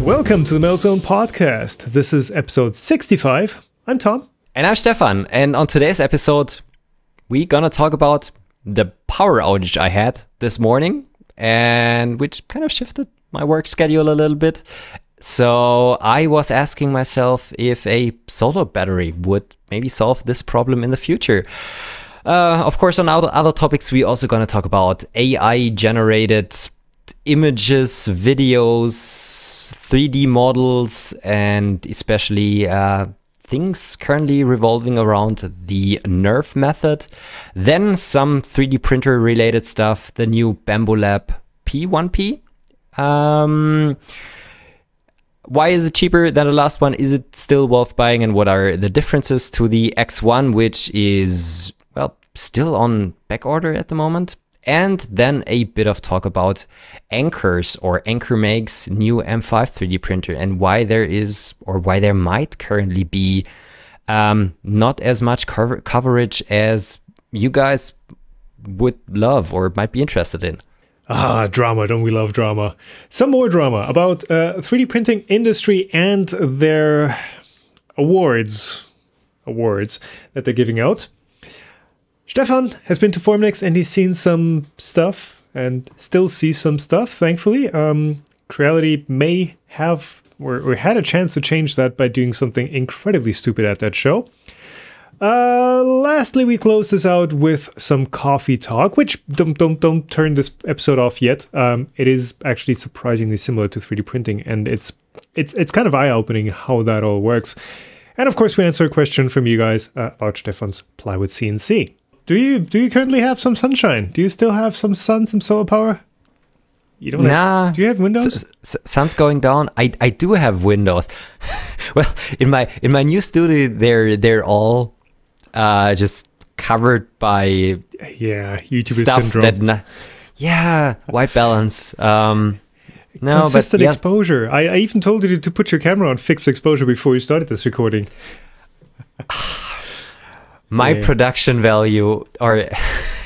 Welcome to the Meltzone podcast. This is episode 65. I'm Tom. And I'm Stefan. And on today's episode, we're gonna talk about the power outage I had this morning, and which kind of shifted my work schedule a little bit. So I was asking myself if a solar battery would maybe solve this problem in the future. Of course, on other topics, we're also gonna talk about AI-generated images, videos, 3D models, and especially things currently revolving around the NeRF method. Then some 3D printer related stuff, the new Bambulab P1P. Why is it cheaper than the last one? Is it still worth buying? And what are the differences to the X1, which is, well, still on back order at the moment? And then a bit of talk about Anker's or Ankermake's new M5 3D printer and why there is, or why there might currently be not as much coverage as you guys would love or might be interested in. Ah, drama. Don't we love drama? Some more drama about 3D printing industry and their awards that they're giving out. Stefan has been to Formnext and he's seen some stuff and still sees some stuff, thankfully. Creality may have or had a chance to change that by doing something incredibly stupid at that show. Lastly, we close this out with some coffee talk, which don't turn this episode off yet. It is actually surprisingly similar to 3D printing, and it's kind of eye-opening how that all works. And of course, we answer a question from you guys about Stefan's Plywood CNC. Do you currently have some sunshine? Do you still have some sun, some solar power? You don't Nah. Do you have windows? Sun's going down. I do have windows. Well, in my new studio, they're all just covered by YouTuber stuff syndrome. White balance. No, consistent but yes. exposure. I even told you to put your camera on fixed exposure before you started this recording. My production value, or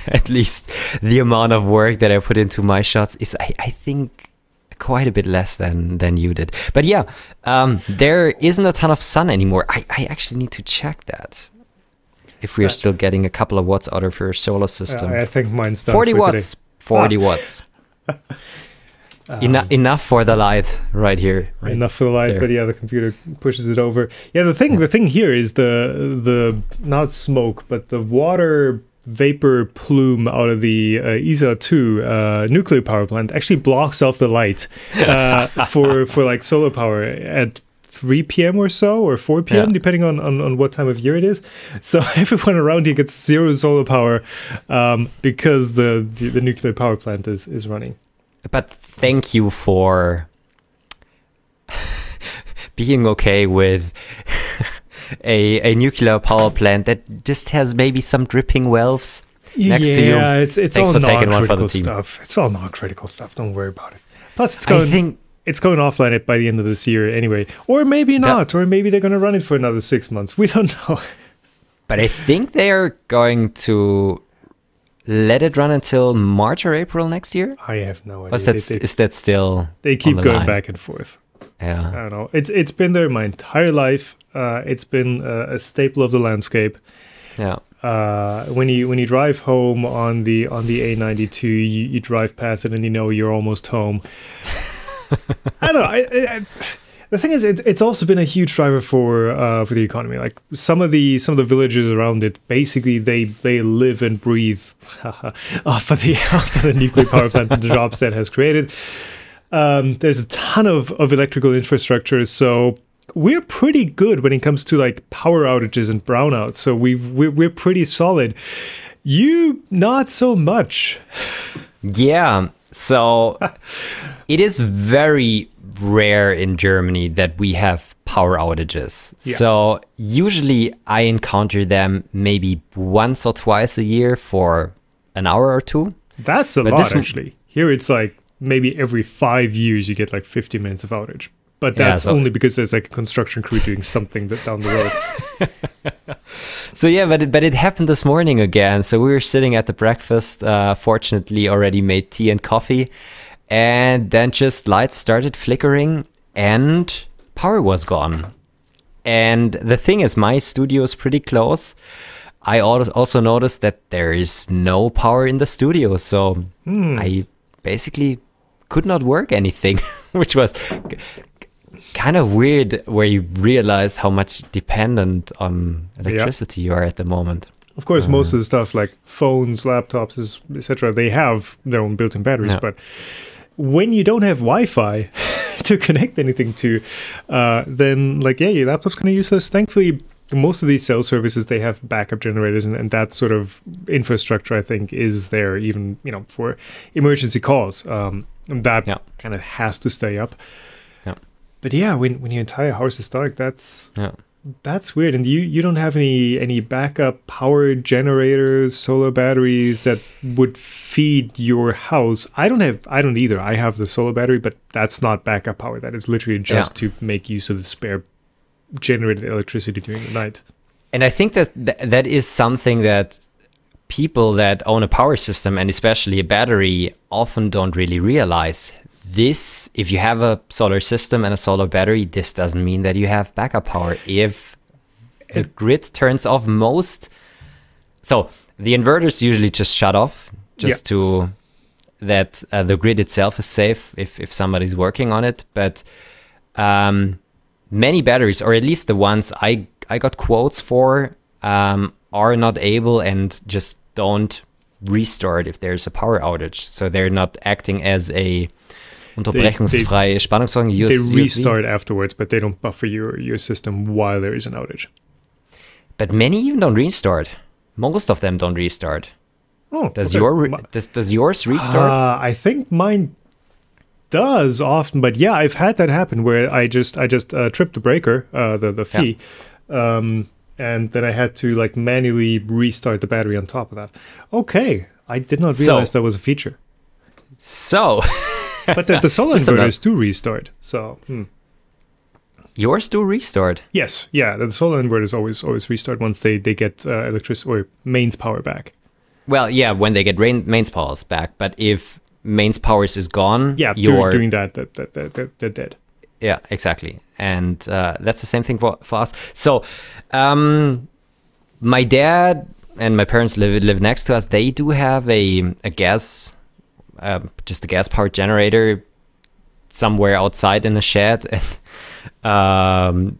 at least the amount of work that I put into my shots, is I think quite a bit less than you did. But yeah, there isn't a ton of sun anymore. I actually need to check that. If we are still getting a couple of watts out of your solar system. I think mine's done 40 for watts. today. 40 watts. Enough for the light right here. Right enough for the light, there. but yeah, the computer pushes it over. Yeah, the thing here is the not smoke, but the water vapor plume out of the ISA-2 nuclear power plant actually blocks off the light for like solar power at 3 p.m. or so, or 4 p.m. depending on what time of year it is. So everyone around here gets zero solar power because the nuclear power plant is running. But thank you for being okay with a nuclear power plant that just has maybe some dripping wells next to you. Yeah, it's Thanks all for taking one for the non-critical team. stuff. It's all non-critical stuff. Don't worry about it. Plus, it's going offline by the end of this year anyway. Or maybe not. Or maybe they're going to run it for another 6 months. We don't know. But I think they are going to let it run until March or April next year? I have no idea. Or is that still They keep on the going line? back and forth. Yeah. I don't know. It's been there my entire life. It's been a staple of the landscape. Yeah. When you drive home on the A92, you drive past it and you know you're almost home. I don't know. The thing is, it's also been a huge driver for the economy. Like some of the villages around it, basically they live and breathe off of the nuclear power plant and the jobs that has created. There's a ton of electrical infrastructure, so we're pretty good when it comes to like power outages and brownouts. So we're pretty solid. You not so much. Yeah. So it is very rare in Germany that we have power outages. Yeah. So usually I encounter them maybe once or twice a year for an hour or two. That's a lot, actually. Here it's like maybe every 5 years you get like 50 minutes of outage. But that's only because there's like a construction crew doing something down the road. So yeah, but it happened this morning again. So we were sitting at the breakfast, fortunately already made tea and coffee, and then just lights started flickering. and power was gone. And the thing is, my studio is pretty close. I also noticed that there is no power in the studio, so I basically could not work anything, which was kind of weird, where you realize how much dependent on electricity you are at the moment. Of course, most of the stuff like phones, laptops, etc., they have their own built-in batteries, but when you don't have Wi-Fi to connect anything to, then your laptop's kind of useless. Thankfully, most of these cell services, they have backup generators, and that sort of infrastructure, I think, is there even, for emergency calls. That kind of has to stay up. Yeah. But when your entire house is dark, that's weird. And you don't have any backup power generators, solar batteries that would feed your house. I don't either. I have the solar battery, but that's not backup power. That is literally just to make use of the spare generated electricity during the night. And I think that is something that people that own a power system, and especially a battery, often don't really realize. This, if you have a solar system and a solar battery, this doesn't mean that you have backup power. If the grid turns off so the inverters usually just shut off to that the grid itself is safe if somebody's working on it. But many batteries, or at least the ones I got quotes for, are not able and just don't restart if there's a power outage. So they're not acting as a unterbrechungsfreie Spannungsversorgung. They restart afterwards, but they don't buffer your system while there is an outage. But many even don't restart. Most of them don't restart. Oh, does yours restart? I think mine does often, but I've had that happen where I just tripped the breaker, the fee, and then I had to manually restart the battery on top of that. Okay, I did not realize that was a feature. So, but the solar inverters do restart. So yours do restart? Yes, the solar inverters always restart once they get electricity or mains power back. Well, when they get mains powers back, but if mains powers is gone, during that they're dead. Yeah, exactly. And that's the same thing for us. So my dad and my parents live next to us. They do have a gas, just a gas powered generator somewhere outside in a shed. And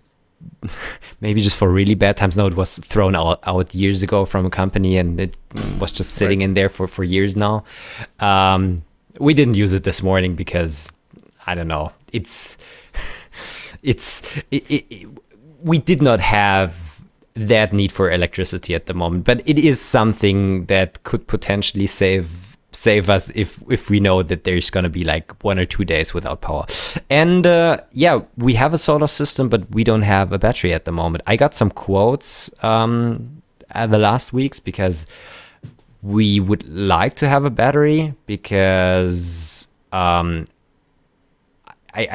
maybe just for really bad times. No, it was thrown out years ago from a company, and it was just sitting in there for years now. We didn't use it this morning because, I don't know, we did not have that need for electricity at the moment, but it is something that could potentially save us if we know that there's going to be 1 or 2 days without power. And we have a solar system, but we don't have a battery at the moment. I got some quotes at the last weeks because we would like to have a battery, because I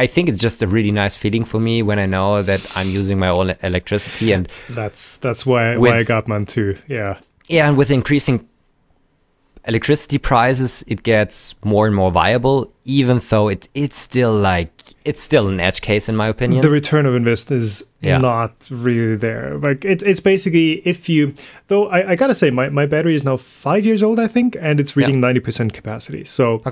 think it's just a really nice feeling for me when I know that I'm using my own electricity. And that's why I got mine too. Yeah, and with increasing electricity prices, it gets more and more viable, even though it's still an edge case in my opinion. The return of investment is not really there. It's basically, though I gotta say my battery is now 5 years old, I think, and it's reading 90% capacity. So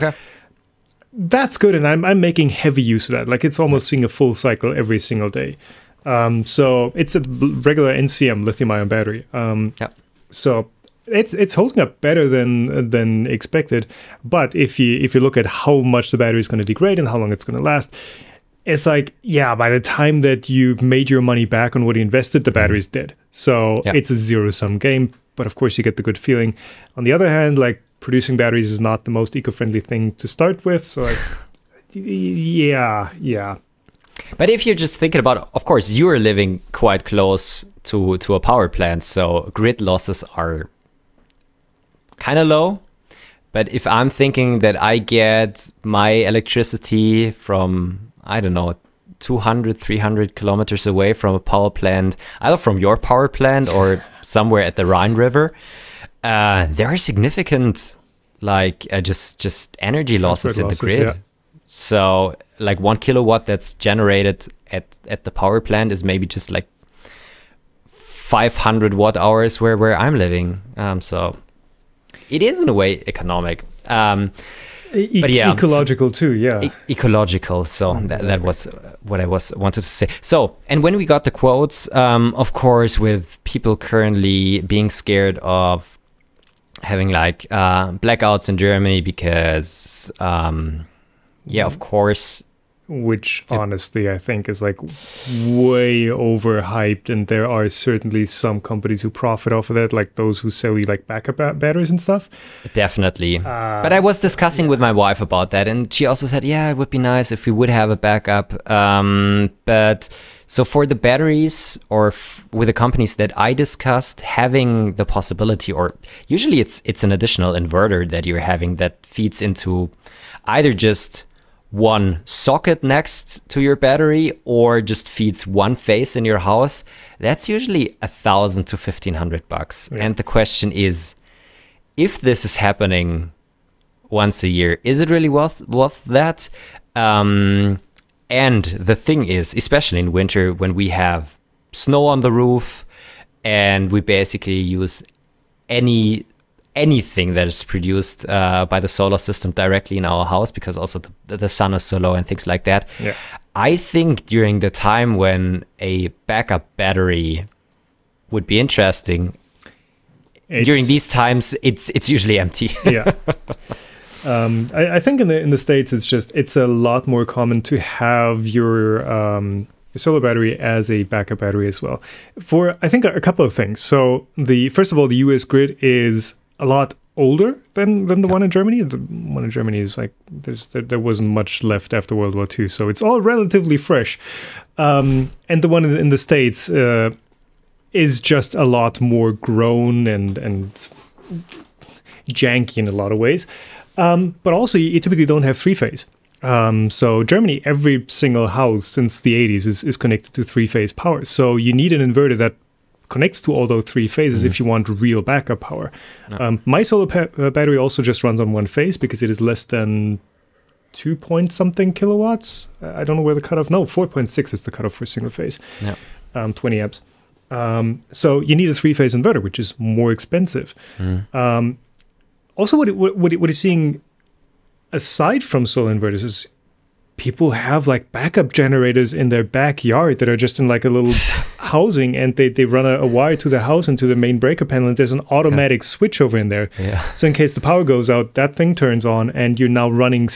that's good, and I'm making heavy use of that. It's almost seeing a full cycle every single day. So it's a regular NCM lithium-ion battery. So it's holding up better than expected. But if you look at how much the battery is going to degrade and how long it's going to last, it's by the time that you made your money back on what you invested, the battery's dead. So it's a zero-sum game. But of course, you get the good feeling. On the other hand, producing batteries is not the most eco-friendly thing to start with. So yeah. But if you're just thinking about, of course, you're living quite close to a power plant, so grid losses are kind of low. But if I'm thinking that I get my electricity from, I don't know, 200, 300 kilometers away from a power plant, either from your power plant or somewhere at the Rhine River, there are significant just energy losses in the grid. So like 1 kilowatt that's generated at the power plant is maybe just like 500 watt hours where I'm living. So it is in a way economic. But yeah, ecological too, yeah. Ecological. So that was what I wanted to say. So, and when we got the quotes, of course, with people currently being scared of having like blackouts in Germany because, of course. Which honestly, I think is like way overhyped, and there are certainly some companies who profit off of that, like those who sell you like backup batteries and stuff. Definitely. But I was discussing with my wife about that, and she also said, yeah, it would be nice if we would have a backup. But so for the batteries or with the companies that I discussed, having the possibility, or usually it's an additional inverter that you're having that feeds into either just one socket next to your battery or just feeds one phase in your house, that's usually $1,000 to $1,500. Yeah. And the question is, if this is happening once a year, is it really worth that? And the thing is, especially in winter when we have snow on the roof and we basically use anything that is produced by the solar system directly in our house, because also the sun is so low and things like that. Yeah. I think during the time when a backup battery would be interesting, during these times, it's usually empty. Yeah. I think in the States, it's a lot more common to have your solar battery as a backup battery as well. For, I think, a couple of things. So first of all, the US grid is a lot older than the one in Germany. The one in Germany is like there wasn't much left after World War II, so it's all relatively fresh. And the one in the States is just a lot more grown and janky in a lot of ways. But also, you typically don't have three-phase. So Germany, every single house since the 80s is connected to three-phase power. So you need an inverter that connects to all those three phases if you want real backup power. No. My solar battery also just runs on one phase because it is less than 2 point something kilowatts. I don't know where the cutoff. No, 4.6 is the cutoff for single phase. No. 20 amps. So you need a three-phase inverter, which is more expensive. Also, what is seeing aside from solar inverters is people have like backup generators in their backyard that are just in like a little housing, and they run a wire to the house and to the main breaker panel, and there's an automatic switch over in there. Yeah. So in case the power goes out, that thing turns on, and you're now running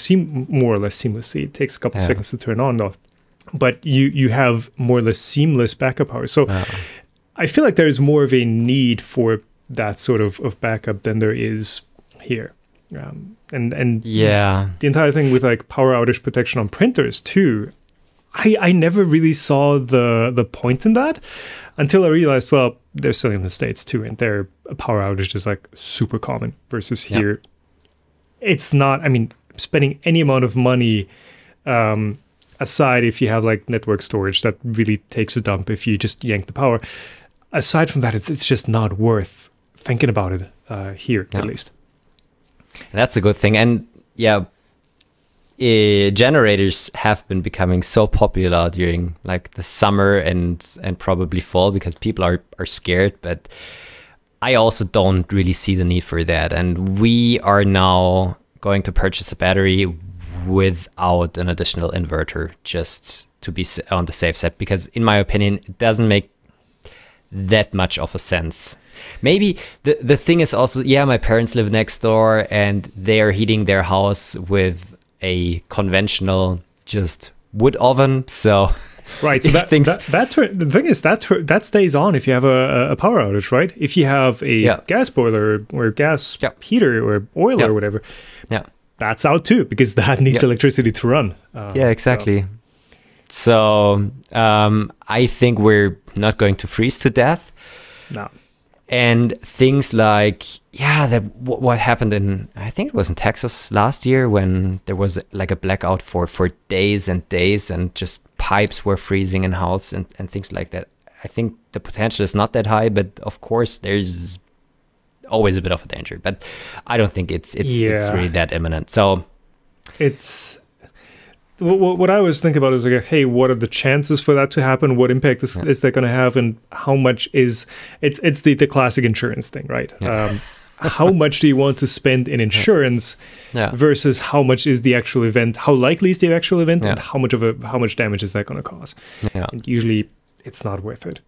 more or less seamlessly. It takes a couple seconds to turn on though, but you have more or less seamless backup power. So I feel like there is more of a need for that sort of backup than there is here. And the entire thing with like power outage protection on printers too, I never really saw the point in that until I realized, well, they're still in the States too, and their power outage is like super common versus here. It's not, I mean, spending any amount of money aside if you have like network storage that really takes a dump if you just yank the power. Aside from that, it's just not worth thinking about it here, at least. That's a good thing. And generators have been becoming so popular during like the summer and probably fall because people are scared, but I also don't really see the need for that. And we are now going to purchase a battery without an additional inverter just to be on the safe side, because in my opinion, it doesn't make that much of a sense. Maybe the thing is also, my parents live next door and they are heating their house with a conventional just wood oven. So right, so the thing is that stays on if you have a power outage, right? If you have a gas boiler or gas heater or oil or whatever, that's out too, because that needs electricity to run. Exactly. So I think we're not going to freeze to death. No. And things like, what happened in, I think it was in Texas last year when there was like a blackout for days and days, and just pipes were freezing in house and things like that. I think the potential is not that high, but of course there's always a bit of a danger. But I don't think it's really that imminent. So what I always think about is like, hey, what are the chances for that to happen? What impact is that going to have, and how much is it's the classic insurance thing, right? Yeah. How much do you want to spend in insurance versus how much is the actual event? How likely is the actual event, and how much damage is that going to cause? Yeah. And usually, it's not worth it.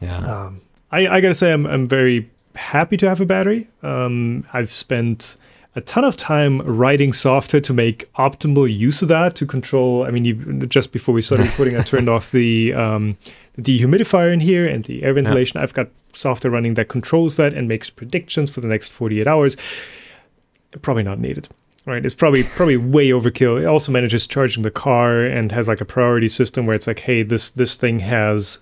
Yeah. I gotta say, I'm very happy to have a battery. I've spent a ton of time writing software to make optimal use of that to control. I mean, just before we started recording, I turned off the dehumidifier in here and the air ventilation. I've got software running that controls that and makes predictions for the next 48 hours. Probably not needed, right? It's probably way overkill. It also manages charging the car and has like a priority system where it's like, hey, this thing has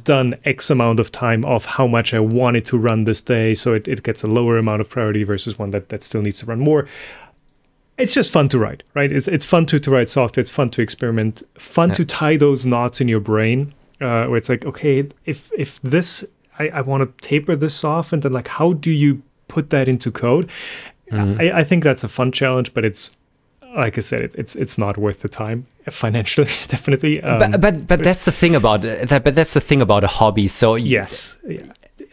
done X amount of time of how much I want it to run this day, so it gets a lower amount of priority versus one that still needs to run more. It's just fun to write, right? It's fun to write software. It's fun to experiment. Fun to tie those knots in your brain, where it's like, okay, if this, I want to taper this off, and then like, how do you put that into code? I think that's a fun challenge, but it's, like I said, it's not worth the time financially, definitely. But that's the thing about that. But that's the thing about a hobby. So yes,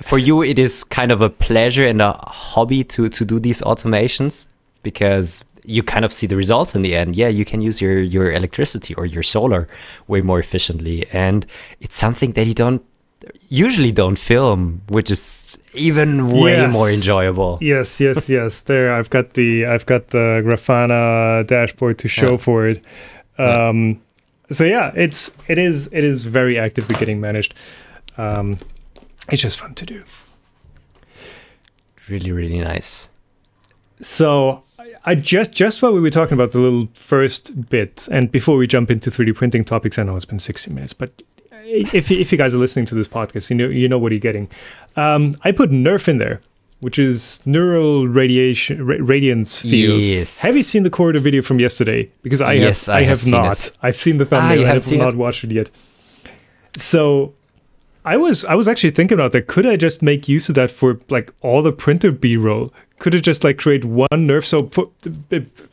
for you, it is kind of a pleasure and a hobby to do these automations, because you kind of see the results in the end. Yeah, you can use your electricity or your solar way more efficiently, and it's something that you usually don't film, which is even way more enjoyable. Yes. There, I've got the Grafana dashboard to show for it. So yeah, it is very actively getting managed. It's just fun to do. Really, really nice. So I just while we were talking about the little first bit, and before we jump into 3D printing topics, I know it's been 60 minutes, but if you guys are listening to this podcast, you know what you're getting. I put NeRF in there, which is neural radiance fields. Yes. Have you seen the corridor video from yesterday? Because I have not. I've seen the thumbnail. I have not watched it yet. So I was actually thinking about that. Could I just make use of that for like all the printer B-roll? Could it just like create one NeRF? So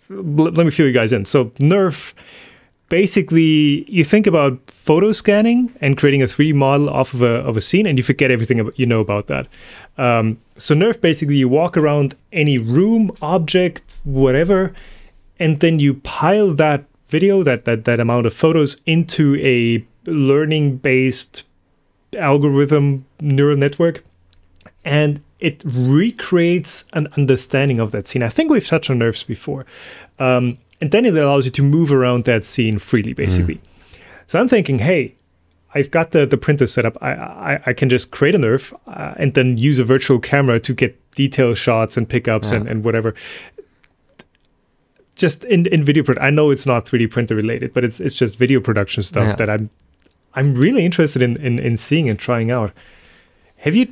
let me fill you guys in. So NeRF, basically, you think about photo scanning and creating a 3D model off of a scene, and you forget everything you know about that. So NeRF, basically, you walk around any room, object, whatever, and then you pile that video, that amount of photos, into a learning-based algorithm neural network, and it recreates an understanding of that scene. I think we've touched on NeRFs before. And then it allows you to move around that scene freely, basically. So I'm thinking, hey, I've got the printer set up. I can just create a NeRF and then use a virtual camera to get detail shots and pickups and whatever. Just in video production. I know it's not 3D printer related, but it's just video production stuff that I'm really interested in seeing and trying out. Have you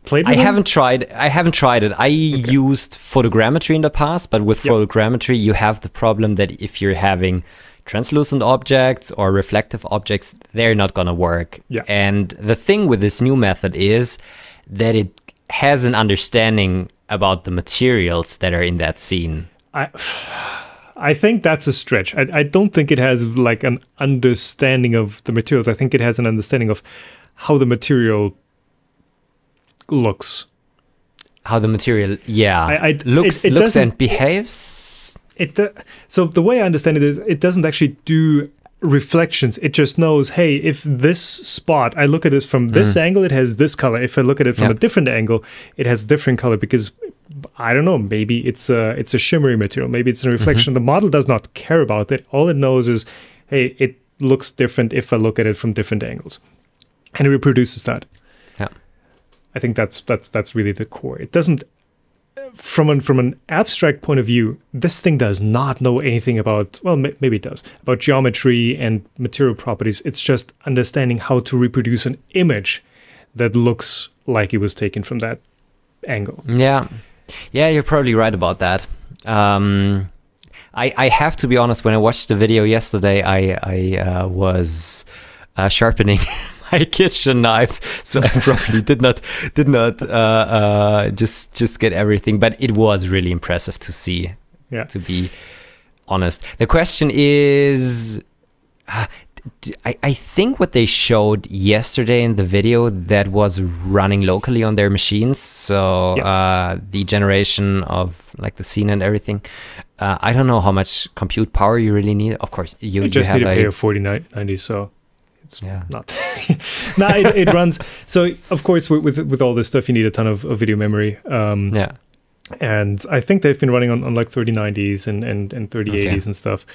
played with I haven't tried it. I used photogrammetry in the past, but with photogrammetry, you have the problem that if you're having translucent objects or reflective objects, they're not going to work. And the thing with this new method is that it has an understanding about the materials that are in that scene. I think that's a stretch. I don't think it has like an understanding of the materials. I think it has an understanding of how the material looks. How the material, looks and behaves. So the way I understand it is, it doesn't actually do reflections. It just knows, hey, if this spot, I look at this from this angle, it has this color. If I look at it from a different angle, it has a different color, because I don't know, maybe it's a shimmery material, maybe it's a reflection. The model does not care about it. All it knows is, hey, it looks different if I look at it from different angles, and it reproduces that. I think that's really the core. It doesn't, from an abstract point of view, this thing does not know anything about, well, maybe it does, about geometry and material properties. It's just understanding how to reproduce an image that looks like it was taken from that angle. Yeah, you're probably right about that. I have to be honest, when I watched the video yesterday, I was sharpening my kitchen knife, so I probably did not just get everything, but it was really impressive to see. To be honest. The question is, I think what they showed yesterday in the video, that was running locally on their machines. So the generation of like the scene and everything. I don't know how much compute power you really need. Of course, you just have need to pay a 4090, so it's not. No, it runs. So of course, with all this stuff, you need a ton of video memory. And I think they've been running on like 3090s and 3080s and stuff.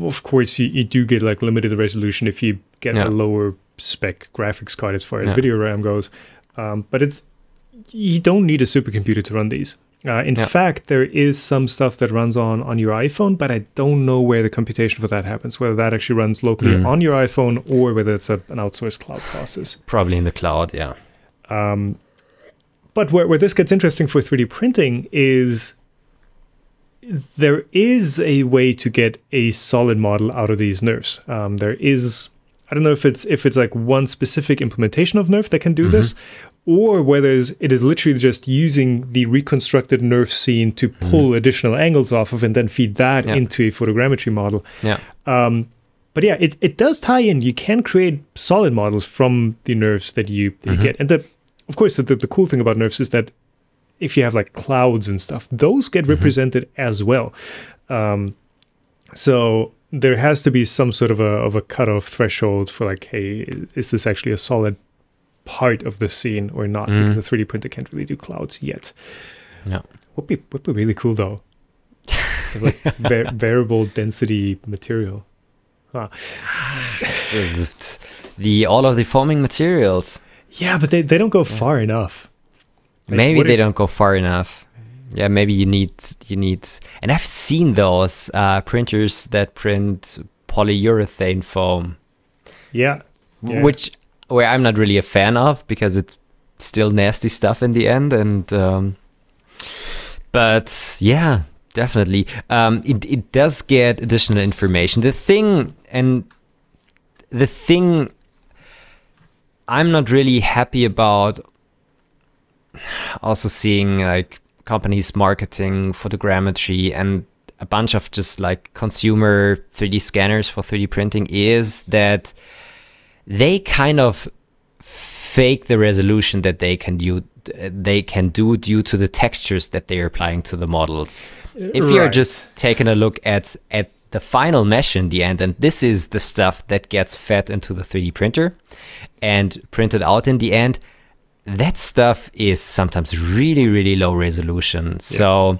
Of course, you do get like limited resolution if you get a lower spec graphics card as far as video RAM goes. But you don't need a supercomputer to run these. In fact, there is some stuff that runs on your iPhone, but I don't know where the computation for that happens, whether that actually runs locally on your iPhone or whether it's an outsourced cloud process. Probably in the cloud, yeah. But where this gets interesting for 3D printing is there is a way to get a solid model out of these NeRFs. There is, I don't know if it's like one specific implementation of NeRF that can do this, or whether it is literally just using the reconstructed NeRF scene to pull additional angles off of and then feed that into a photogrammetry model. But yeah, it does tie in. You can create solid models from the NeRFs that you get. And of course, the cool thing about NeRFs is that if you have like clouds and stuff, those get represented as well. So there has to be some sort of a cutoff threshold for like, hey, is this actually a solid part of the scene or not? Because the 3D printer can't really do clouds yet. No. Would be really cool though. Like variable density material. Huh. All of the foaming materials. Yeah, but they don't go far enough. Like, maybe they don't go far enough. Yeah, maybe you need, and I've seen those printers that print polyurethane foam. Yeah. Where I'm not really a fan of, because it's still nasty stuff in the end. And but yeah, definitely, it does get additional information. The thing I'm not really happy about, also seeing like companies marketing photogrammetry and a bunch of just like consumer 3D scanners for 3D printing, is that they kind of fake the resolution that they can do due to the textures that they're applying to the models. If you're just taking a look at the final mesh in the end, and this is the stuff that gets fed into the 3D printer and printed out in the end, that stuff is sometimes really, really low resolution. So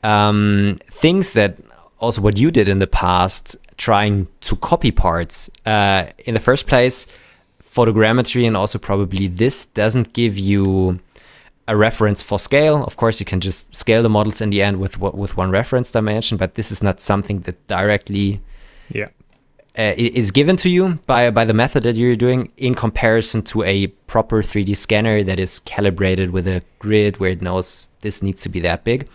things that also what you did in the past, trying to copy parts in the first place, photogrammetry and also probably this doesn't give you a reference for scale. Of course, you can just scale the models in the end with one reference dimension, but this is not something that directly is given to you by the method that you're doing, in comparison to a proper 3D scanner that is calibrated with a grid where it knows this needs to be that big.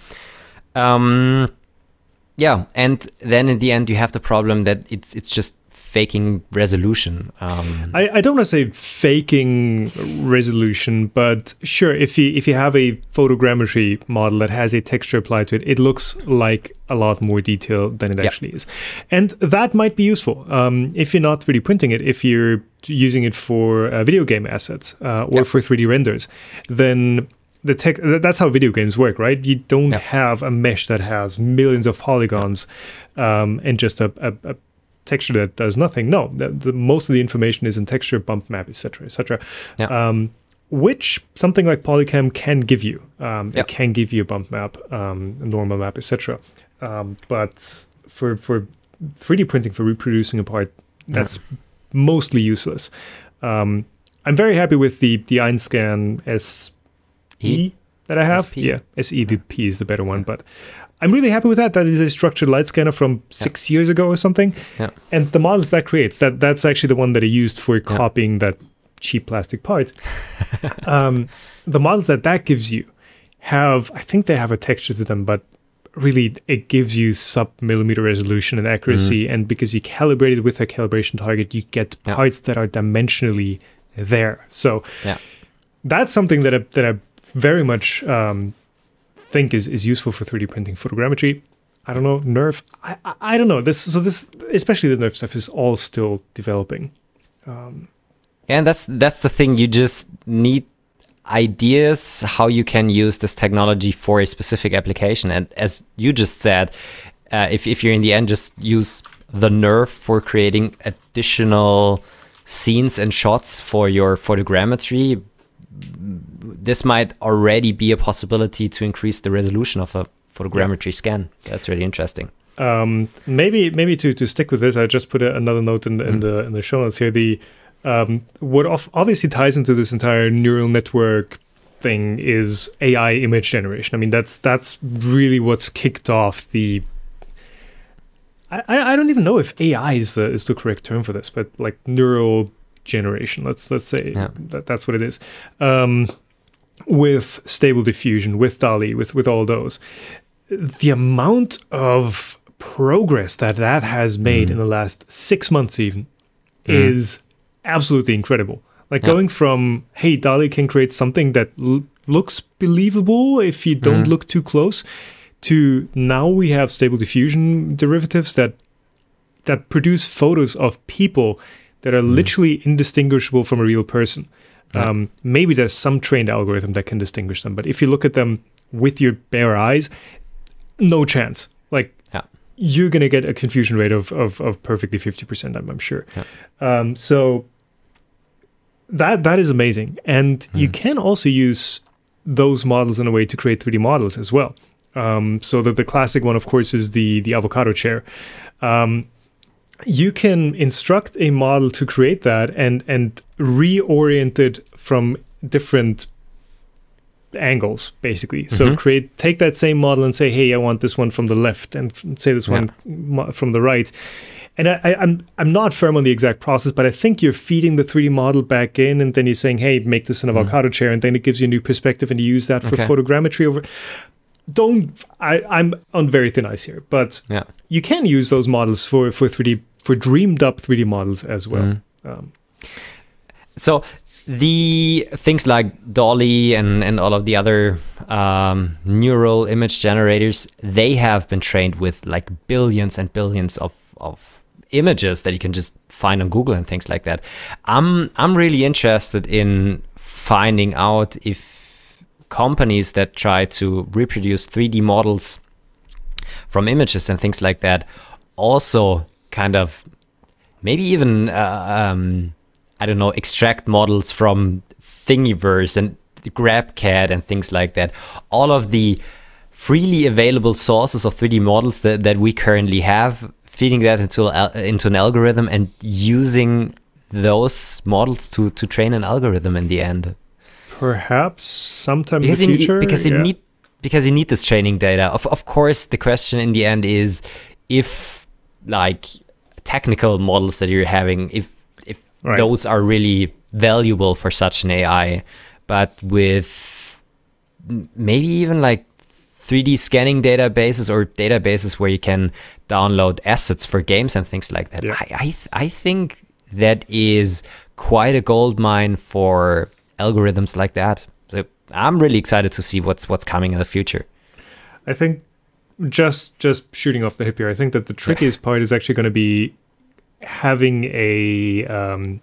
Yeah, and then in the end you have the problem that it's just faking resolution. I don't want to say faking resolution, but sure, if you have a photogrammetry model that has a texture applied to it, it looks like a lot more detail than it actually is. And that might be useful if you're not 3D printing it, if you're using it for video game assets or for 3D renders, then that's how video games work, right? You don't have a mesh that has millions of polygons and just a texture that does nothing. No, the most of the information is in texture, bump map, etc., etc. Which something like Polycam can give you. It can give you a bump map, a normal map, etc. But for 3D printing, for reproducing a part, that's mostly useless. I'm very happy with the Einscan SE that I have. SP. Yeah, SE, the P is the better one, but I'm really happy with that. That is a structured light scanner from 6 years ago or something. And the models that creates, that's actually the one that I used for copying that cheap plastic part. The models that gives you have, I think they have a texture to them, but really it gives you sub-millimeter resolution and accuracy. And because you calibrate it with a calibration target, you get parts that are dimensionally there. So that's something that I very much think is useful for 3D printing photogrammetry. I don't know, NeRF. I don't know. This especially the NeRF stuff is all still developing. And that's the thing. You just need ideas how you can use this technology for a specific application. And as you just said, if you're in the end just use the NeRF for creating additional scenes and shots for your photogrammetry, this might already be a possibility to increase the resolution of a photogrammetry scan. That's really interesting. Maybe to stick with this, I just put another note in the show notes here. The what obviously ties into this entire neural network thing is AI image generation. I mean, that's really what's kicked off the. I don't even know if AI is the correct term for this, but like neural generation. Let's say that's what it is. With Stable Diffusion, with DALL-E, with all those, the amount of progress that has made in the last 6 months even is absolutely incredible. Like going from, hey, DALL-E can create something that looks believable if you don't look too close, to now we have Stable Diffusion derivatives that produce photos of people that are literally indistinguishable from a real person. Maybe there's some trained algorithm that can distinguish them, but if you look at them with your bare eyes, no chance. Like you're gonna get a confusion rate of perfectly 50%. I'm sure. So that is amazing, and you can also use those models in a way to create 3D models as well. So that the classic one, of course, is the avocado chair. You can instruct a model to create that and reorient it from different angles, basically. So take that same model and say, hey, I want this one from the left, and say this one from the right. And I'm not firm on the exact process, but I think you're feeding the 3D model back in, and then you're saying, hey, make this an avocado chair, and then it gives you a new perspective, and you use that for photogrammetry over. I'm on very thin ice here, but you can use those models for dreamed up 3D models as well. So the things like DALL-E and all of the other neural image generators, they have been trained with like billions and billions of images that you can just find on Google and things like that. I'm really interested in finding out if companies that try to reproduce 3D models from images and things like that also kind of maybe even I don't know, extract models from Thingiverse and GrabCAD and things like that. All of the freely available sources of 3D models that we currently have, feeding that into an algorithm and using those models to train an algorithm in the end. Perhaps sometime in the future. Because you need this training data. Of course, the question in the end is if like technical models that you're having, if those are really valuable for such an AI. But with maybe even like 3D scanning databases or databases where you can download assets for games and things like that, I think that is quite a gold mine for algorithms like that. So I'm really excited to see what's coming in the future. I think just shooting off the hip here, I think that the trickiest part is actually going to be having a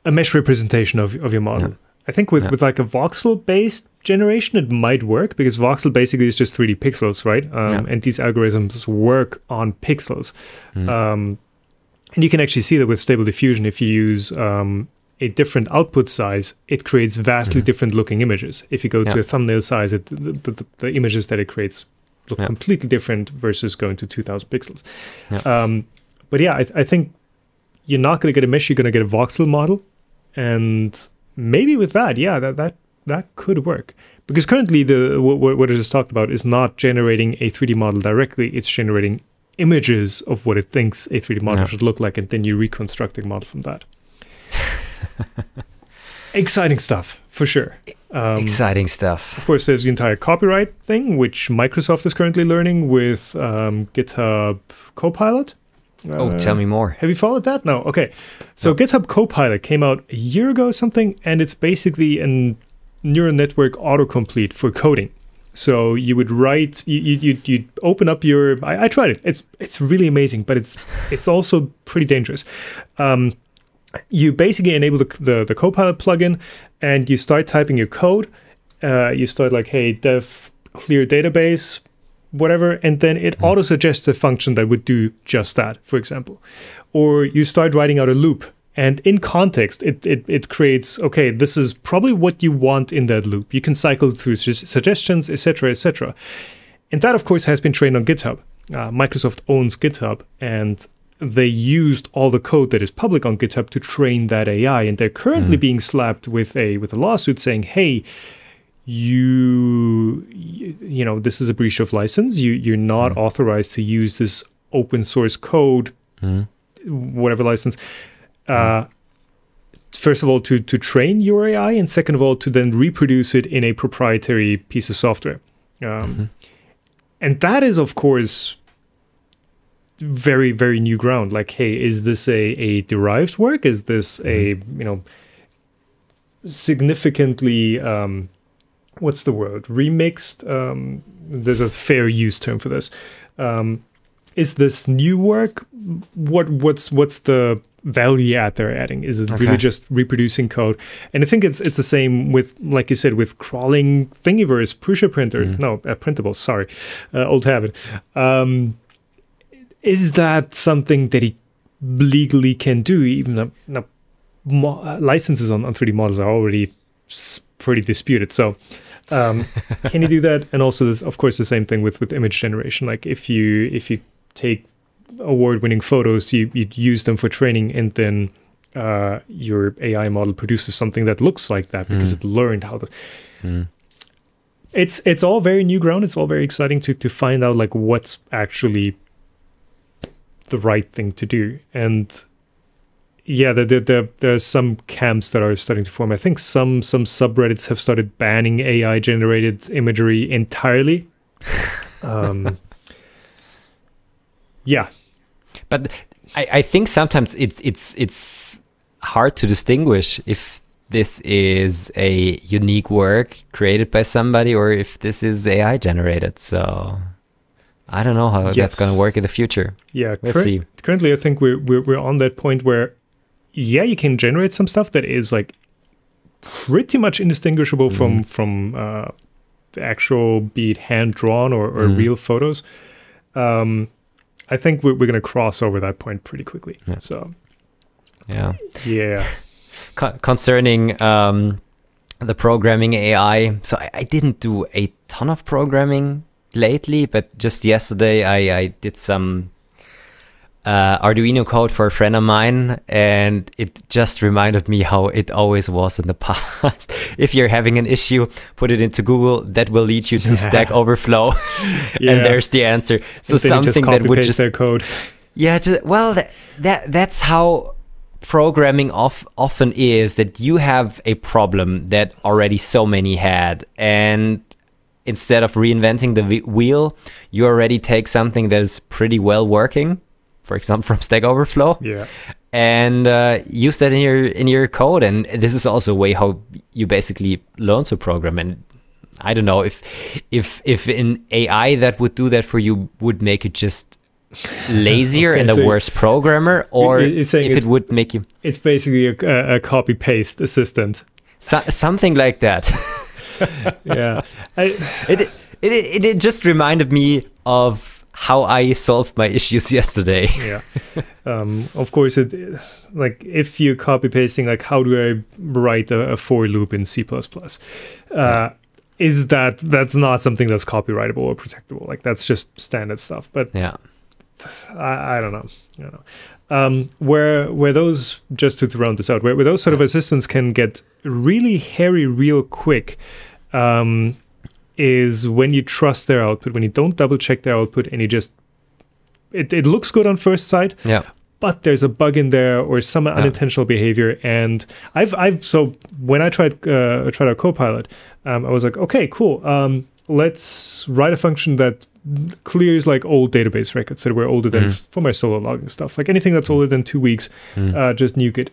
mesh representation of your model. I think with like a voxel based generation, it might work because voxel basically is just 3D pixels, right? And these algorithms work on pixels. And you can actually see that with Stable Diffusion, if you use a different output size, it creates vastly different looking images. If you go to a thumbnail size, the images that it creates look completely different versus going to 2000 pixels. But yeah, I think you're not going to get a mesh, you're going to get a voxel model. And maybe with that, that could work. Because currently, what I just talked about is not generating a 3D model directly, it's generating images of what it thinks a 3D model should look like, and then you reconstruct the model from that. Exciting stuff, for sure. Exciting stuff. Of course, there's the entire copyright thing, which Microsoft is currently learning with GitHub Copilot. Tell me more. Have you followed that? No. Okay. So GitHub Copilot came out a year ago or something, and it's basically a neural network autocomplete for coding. So you would write, you'd open up your, I tried it. It's really amazing, but it's also pretty dangerous. You basically enable the Copilot plugin, and you start typing your code. You start like, hey, dev clear database, whatever, and then it auto suggests a function that would do just that, for example. Or you start writing out a loop, and in context, it creates, okay, this is probably what you want in that loop. You can cycle through suggestions, etc., etc. And that, of course, has been trained on GitHub. Microsoft owns GitHub, and they used all the code that is public on GitHub to train that AI, and they're currently being slapped with a lawsuit saying, hey, you know, this is a breach of license. You're not authorized to use this open source code, whatever license. First of all, to train your AI, and second of all, to then reproduce it in a proprietary piece of software. And that is, of course, very, very new ground. Like, hey, is this a derived work? Is this a, significantly, what's the word? Remixed? There's a fair use term for this. Is this new work? What's the value add they're adding? Is it really just reproducing code? And I think it's the same with, like you said, with crawling Thingiverse, Prusa printer. No, printable, sorry. Old habit. Is that something that he legally can do? Even though licenses on 3D models are already pretty disputed. So can you do that? And also, there's, of course, the same thing with image generation. Like if you take award-winning photos, you'd use them for training, and then your AI model produces something that looks like that because it learned how to. It's all very new ground. It's all very exciting to find out like what's actually the right thing to do. And yeah, there's some camps that are starting to form. I think some subreddits have started banning AI generated imagery entirely. Yeah, but I think sometimes it's hard to distinguish if this is a unique work created by somebody or if this is AI generated. So I don't know how that's going to work in the future. Yeah, we'll see. Currently, I think we're on that point where, yeah, you can generate some stuff that is like pretty much indistinguishable from the actual, be it hand drawn or real photos. I think we're going to cross over that point pretty quickly. Yeah. So, yeah. Concerning the programming AI, so I didn't do a ton of programming lately, but just yesterday I did some Arduino code for a friend of mine, and it just reminded me how it always was in the past. If you're having an issue, put it into Google. That will lead you to Stack Overflow, and there's the answer. So something that would just their code. Yeah, well, that's how programming often is. That you have a problem that already so many had, and instead of reinventing the wheel, you already take something that is pretty well working, for example, from Stack Overflow, and use that in your code. And this is also a way how you basically learn to program. And I don't know if an AI that would do that for you would make you just lazier and a worse programmer, or if it would make you. It's basically a copy paste assistant. Something like that. Yeah, it just reminded me of how I solved my issues yesterday. Yeah. Of course, like if you're copy pasting, like how do I write a for loop in C++? Is that's not something that's copyrightable or protectable? Like that's just standard stuff. But yeah, I don't know. Where those, just to round this out, where those sort of assistants can get really hairy real quick, is when you trust their output, when you don't double check their output, and you just it looks good on first sight, but there's a bug in there or some unintentional behavior. And so when I tried our Copilot, I was like, okay, cool, let's write a function that clears like old database records that were older than, for my solo logging stuff, like anything that's older than 2 weeks, just nuke it.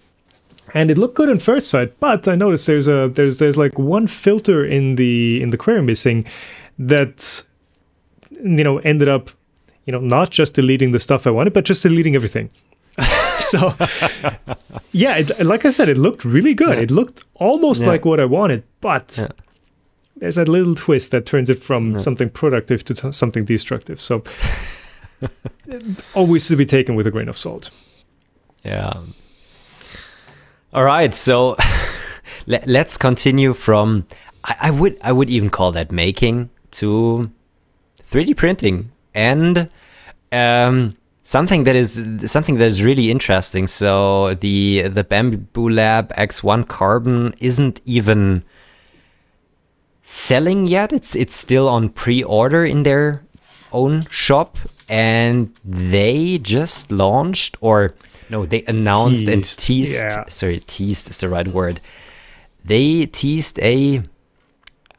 And it looked good on first sight, but I noticed there's like one filter in the query missing that, ended up, not just deleting the stuff I wanted, but just deleting everything. So, yeah, like I said, it looked really good. It looked almost like what I wanted, but there's that little twist that turns it from something productive to something destructive. So, always to be taken with a grain of salt. Yeah. All right, so let's continue from I would even call that making to 3D printing and something that is really interesting. So the Bambulab X1 Carbon isn't even selling yet. It's still on pre-order in their own shop, and they just launched, or no, they announced and teased. Yeah. Sorry, teased is the right word. They teased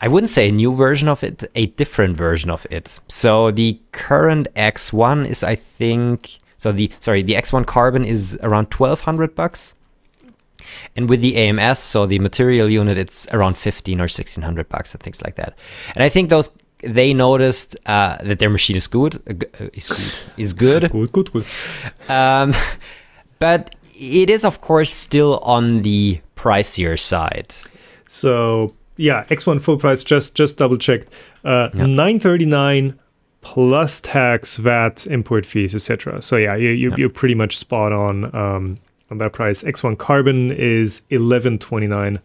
I wouldn't say a new version of it, a different version of it. So the current X1 is, I think, the X1 Carbon is around $1,200, and with the AMS, so the material unit, it's around $1,500 or $1,600 and things like that. And I think they noticed that their machine is good. Good. But it is, of course, still on the pricier side. So yeah, X1 full price, just double checked, $939 plus tax, VAT, import fees, etc. So yeah, you're pretty much spot on that price. X1 Carbon is $1,129,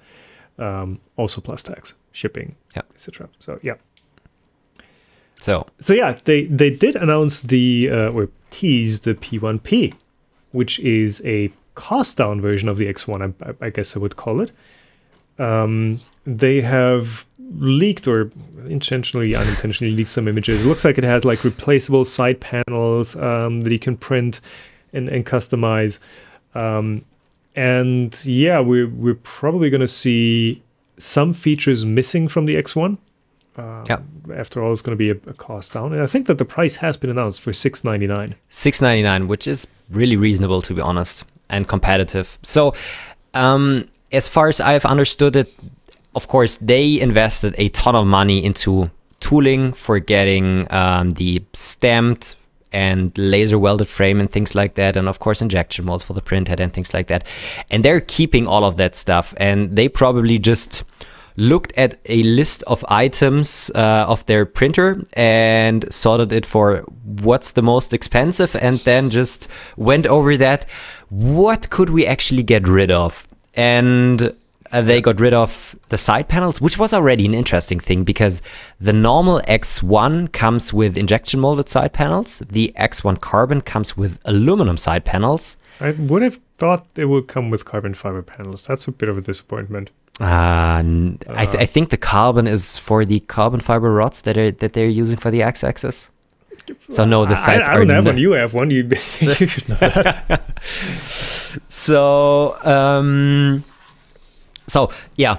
also plus tax, shipping, etc. So yeah. So yeah, they did announce or tease the P1P, which is a cost down version of the X1, I guess I would call it. They have leaked, or intentionally, unintentionally leaked, some images. It looks like it has like replaceable side panels that you can print and customize. And yeah, we're probably going to see some features missing from the X1. After all, it's going to be a cost down. And I think that the price has been announced for $699. $699, which is really reasonable, to be honest, and competitive. So as far as I've understood it, of course, they invested a ton of money into tooling for getting the stamped and laser welded frame and things like that, and of course injection molds for the printhead and things like that. And they're keeping all of that stuff, and they probably just looked at a list of items of their printer and sorted it for what's the most expensive, and then just went over that. What could we actually get rid of? And they got rid of the side panels, which was already an interesting thing, because the normal X1 comes with injection molded side panels. The X1 Carbon comes with aluminum side panels. I would have thought they would come with carbon fiber panels. That's a bit of a disappointment. I think the carbon is for the carbon fiber rods that they're using for the X-axis. So no, the sides I don't have one. You have one. You should know that. So yeah,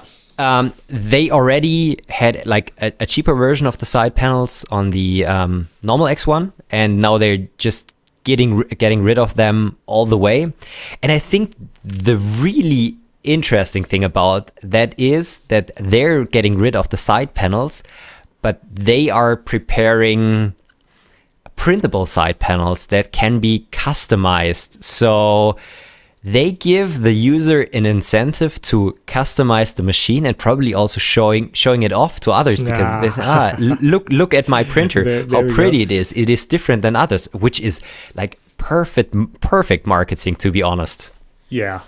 they already had like a cheaper version of the side panels on the normal X1, and now they're just getting rid of them all the way. And I think the really interesting thing about that is that they're getting rid of the side panels, but they are preparing printable side panels that can be customized. So they give the user an incentive to customize the machine, and probably also showing it off to others, because they say, look at my printer, how pretty it is. It is different than others, which is like perfect marketing, to be honest. Yeah.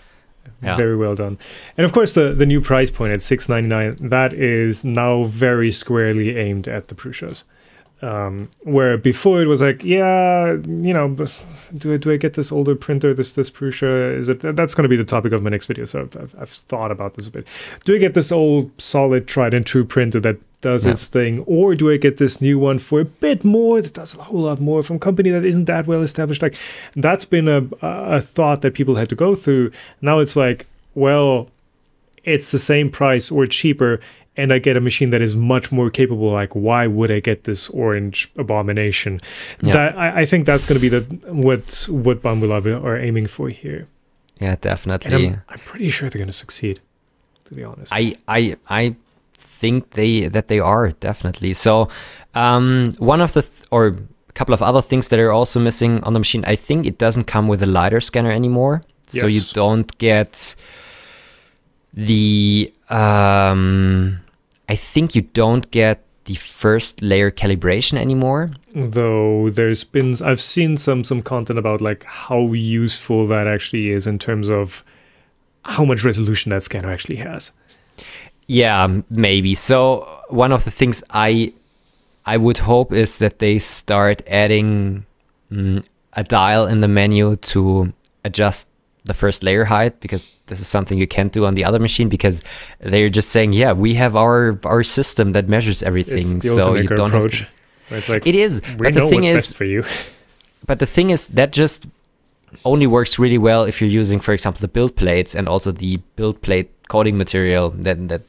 Very well done. And of course, the new price point at $699, that is now very squarely aimed at the Prushas. Where before it was like, do I get this older printer, this Prusa? That's going to be the topic of my next video, so I've thought about this a bit. Do I get this old solid tried and true printer that does its thing, or do I get this new one for a bit more that does a whole lot more from a company that isn't that well established? Like, that's been a thought that people had to go through. Now it's like, well, it's the same price or cheaper, and I get a machine that is much more capable. Like, why would I get this orange abomination? That I think that's going to be what Bambulab are aiming for here. Yeah, definitely. And I'm pretty sure they're going to succeed, to be honest. I think that they are, definitely. So one of the or a couple of other things that are also missing on the machine, I think it doesn't come with a LiDAR scanner anymore. Yes. So you don't get the I think you don't get the first layer calibration anymore. Though I've seen some content about like how useful that actually is in terms of how much resolution that scanner actually has. Yeah, maybe. So one of the things I would hope is that they start adding a dial in the menu to adjust the first layer height, because this is something you can't do on the other machine, because they're just saying, yeah, we have our system that measures everything, so you don't approach. Have to. It's like, it is, but the thing is, best for you. But the thing is that just only works really well if you're using, for example, the build plates and also the build plate coating material that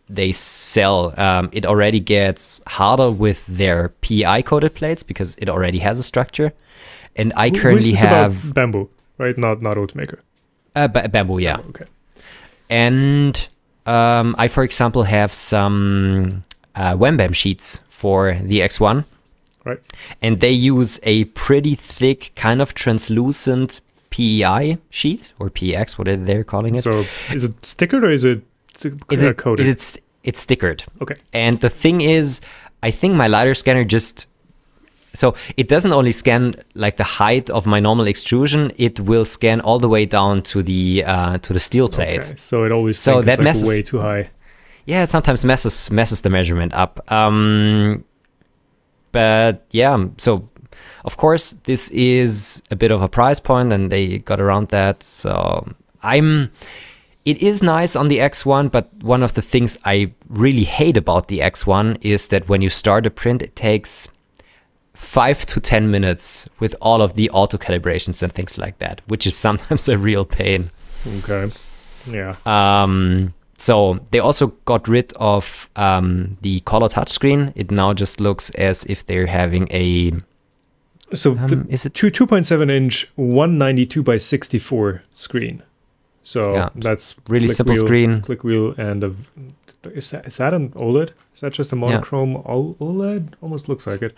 they sell. It already gets harder with their PI coated plates because it already has a structure, and I currently have Bamboo. Right, not Automaker. Bamboo, yeah. Oh, okay. And I, for example, have some Wham Bam sheets for the X1. Right. And they use a pretty thick, kind of translucent PEI sheet, or PX, what they're calling it. So is it stickered or is it coated? It's stickered. Okay. And the thing is, I think my LiDAR scanner just... So it doesn't only scan like the height of my normal extrusion, it will scan all the way down to the steel plate. Okay. So it always thinks that messes, way too high. Yeah, it sometimes messes the measurement up. But yeah, so of course this is a bit of a price point, and they got around that. So it is nice on the X1, but one of the things I really hate about the X1 is that when you start a print, it takes 5 to 10 minutes with all of the auto calibrations and things like that, which is sometimes a real pain. Okay. Yeah. So they also got rid of the color touchscreen. It now just looks as if they're having a... So is it 2.7 inch 192 by 64 screen? So yeah, that's really simple screen. Click wheel and is that an OLED? Is that just a monochrome OLED? Almost looks like it.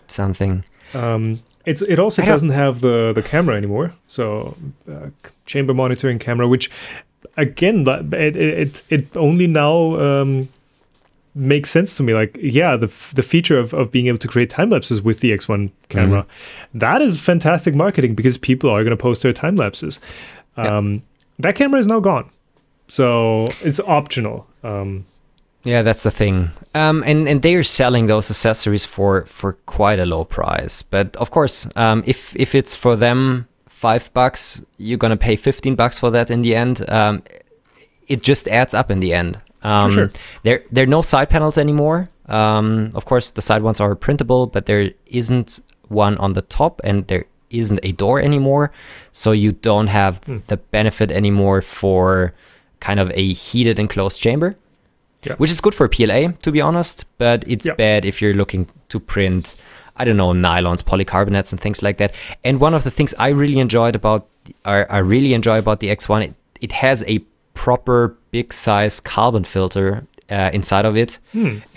Something. It also doesn't have the camera anymore. So chamber monitoring camera, which again it only now makes sense to me. Like, yeah, the feature of being able to create time lapses with the X1 camera, that is fantastic marketing, because people are going to post their time lapses. That camera is now gone, so it's optional. Yeah, that's the thing. And they are selling those accessories for quite a low price. But of course, if it's for them $5, you're gonna pay $15 for that in the end. It just adds up in the end. Sure. There are no side panels anymore. Of course, the side ones are printable, but there isn't one on the top, and there isn't a door anymore. So you don't have the benefit anymore for kind of a heated enclosed chamber. Yeah. Which is good for PLA, to be honest, but it's bad if you're looking to print, I don't know, nylons, polycarbonates, and things like that. And one of the things I really enjoy about the X1, it has a proper big size carbon filter inside of it,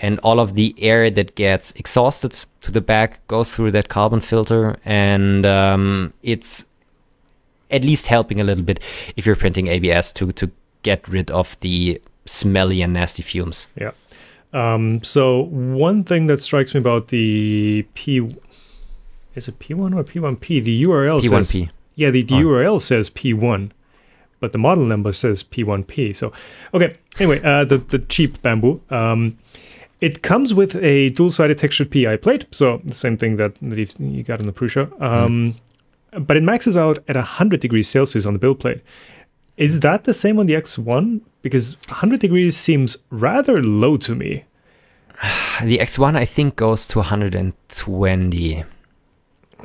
and all of the air that gets exhausted to the back goes through that carbon filter, and it's at least helping a little bit if you're printing ABS to get rid of the smelly and nasty fumes. Yeah. So one thing that strikes me about the is it P1 or P1P? The URL P1P. says, yeah, the URL says P1, but the model number says P1P. So, okay. Anyway, the cheap Bamboo. It comes with a dual-sided textured PI plate, so the same thing that you got in the Prusa. But it maxes out at 100 degrees Celsius on the build plate. Is that the same on the X1? Because 100 degrees seems rather low to me. The X1, I think, goes to 120.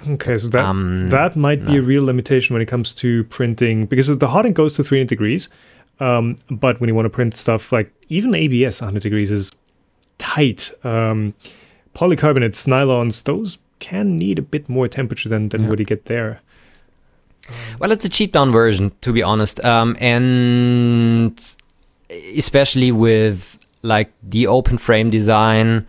Okay, so that might be a real limitation when it comes to printing, because the hot ink goes to 300 degrees. But when you want to print stuff like even ABS, 100 degrees is tight. Polycarbonates, nylons, those can need a bit more temperature than what you get there. Well, it's a cheap down version, to be honest. And especially with like the open frame design,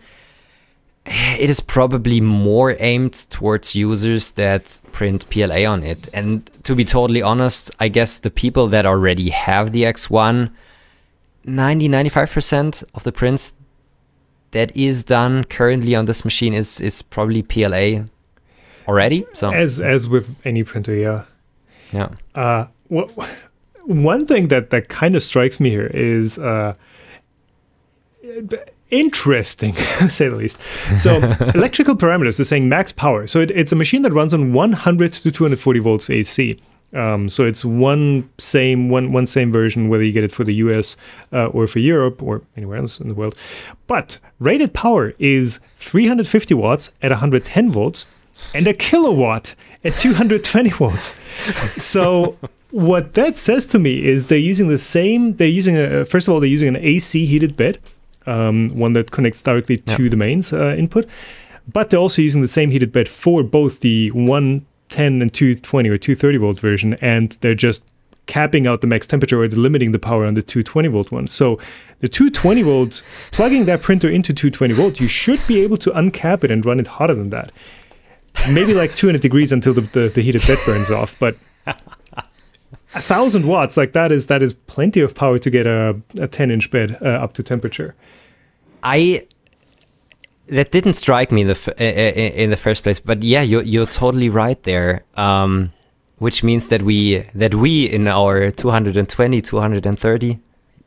it is probably more aimed towards users that print PLA on it. And to be totally honest, I guess the people that already have the X1, 95% of the prints that is done currently on this machine is probably PLA already. So as with any printer, yeah. Yeah. One thing that kind of strikes me here is interesting, to say the least. So electrical parameters is saying max power. So it's a machine that runs on 100 to 240 volts AC. So it's one same version, whether you get it for the US or for Europe or anywhere else in the world. But rated power is 350 watts at 110 volts and a kilowatt at 220 volts. So what that says to me is they're using first of all, they're using an AC heated bed, one that connects directly to the mains input, but they're also using the same heated bed for both the 110 and 220 or 230 volt version, and they're just capping out the max temperature or limiting the power on the 220 volt one. So the 220 volts, plugging that printer into 220 volt, you should be able to uncap it and run it hotter than that. Maybe like 200 degrees until the heated bed burns off, but 1,000 watts, like that is plenty of power to get a 10-inch bed up to temperature. That didn't strike me in the first place, but yeah, you're totally right there. Which means that we in our 220, 230,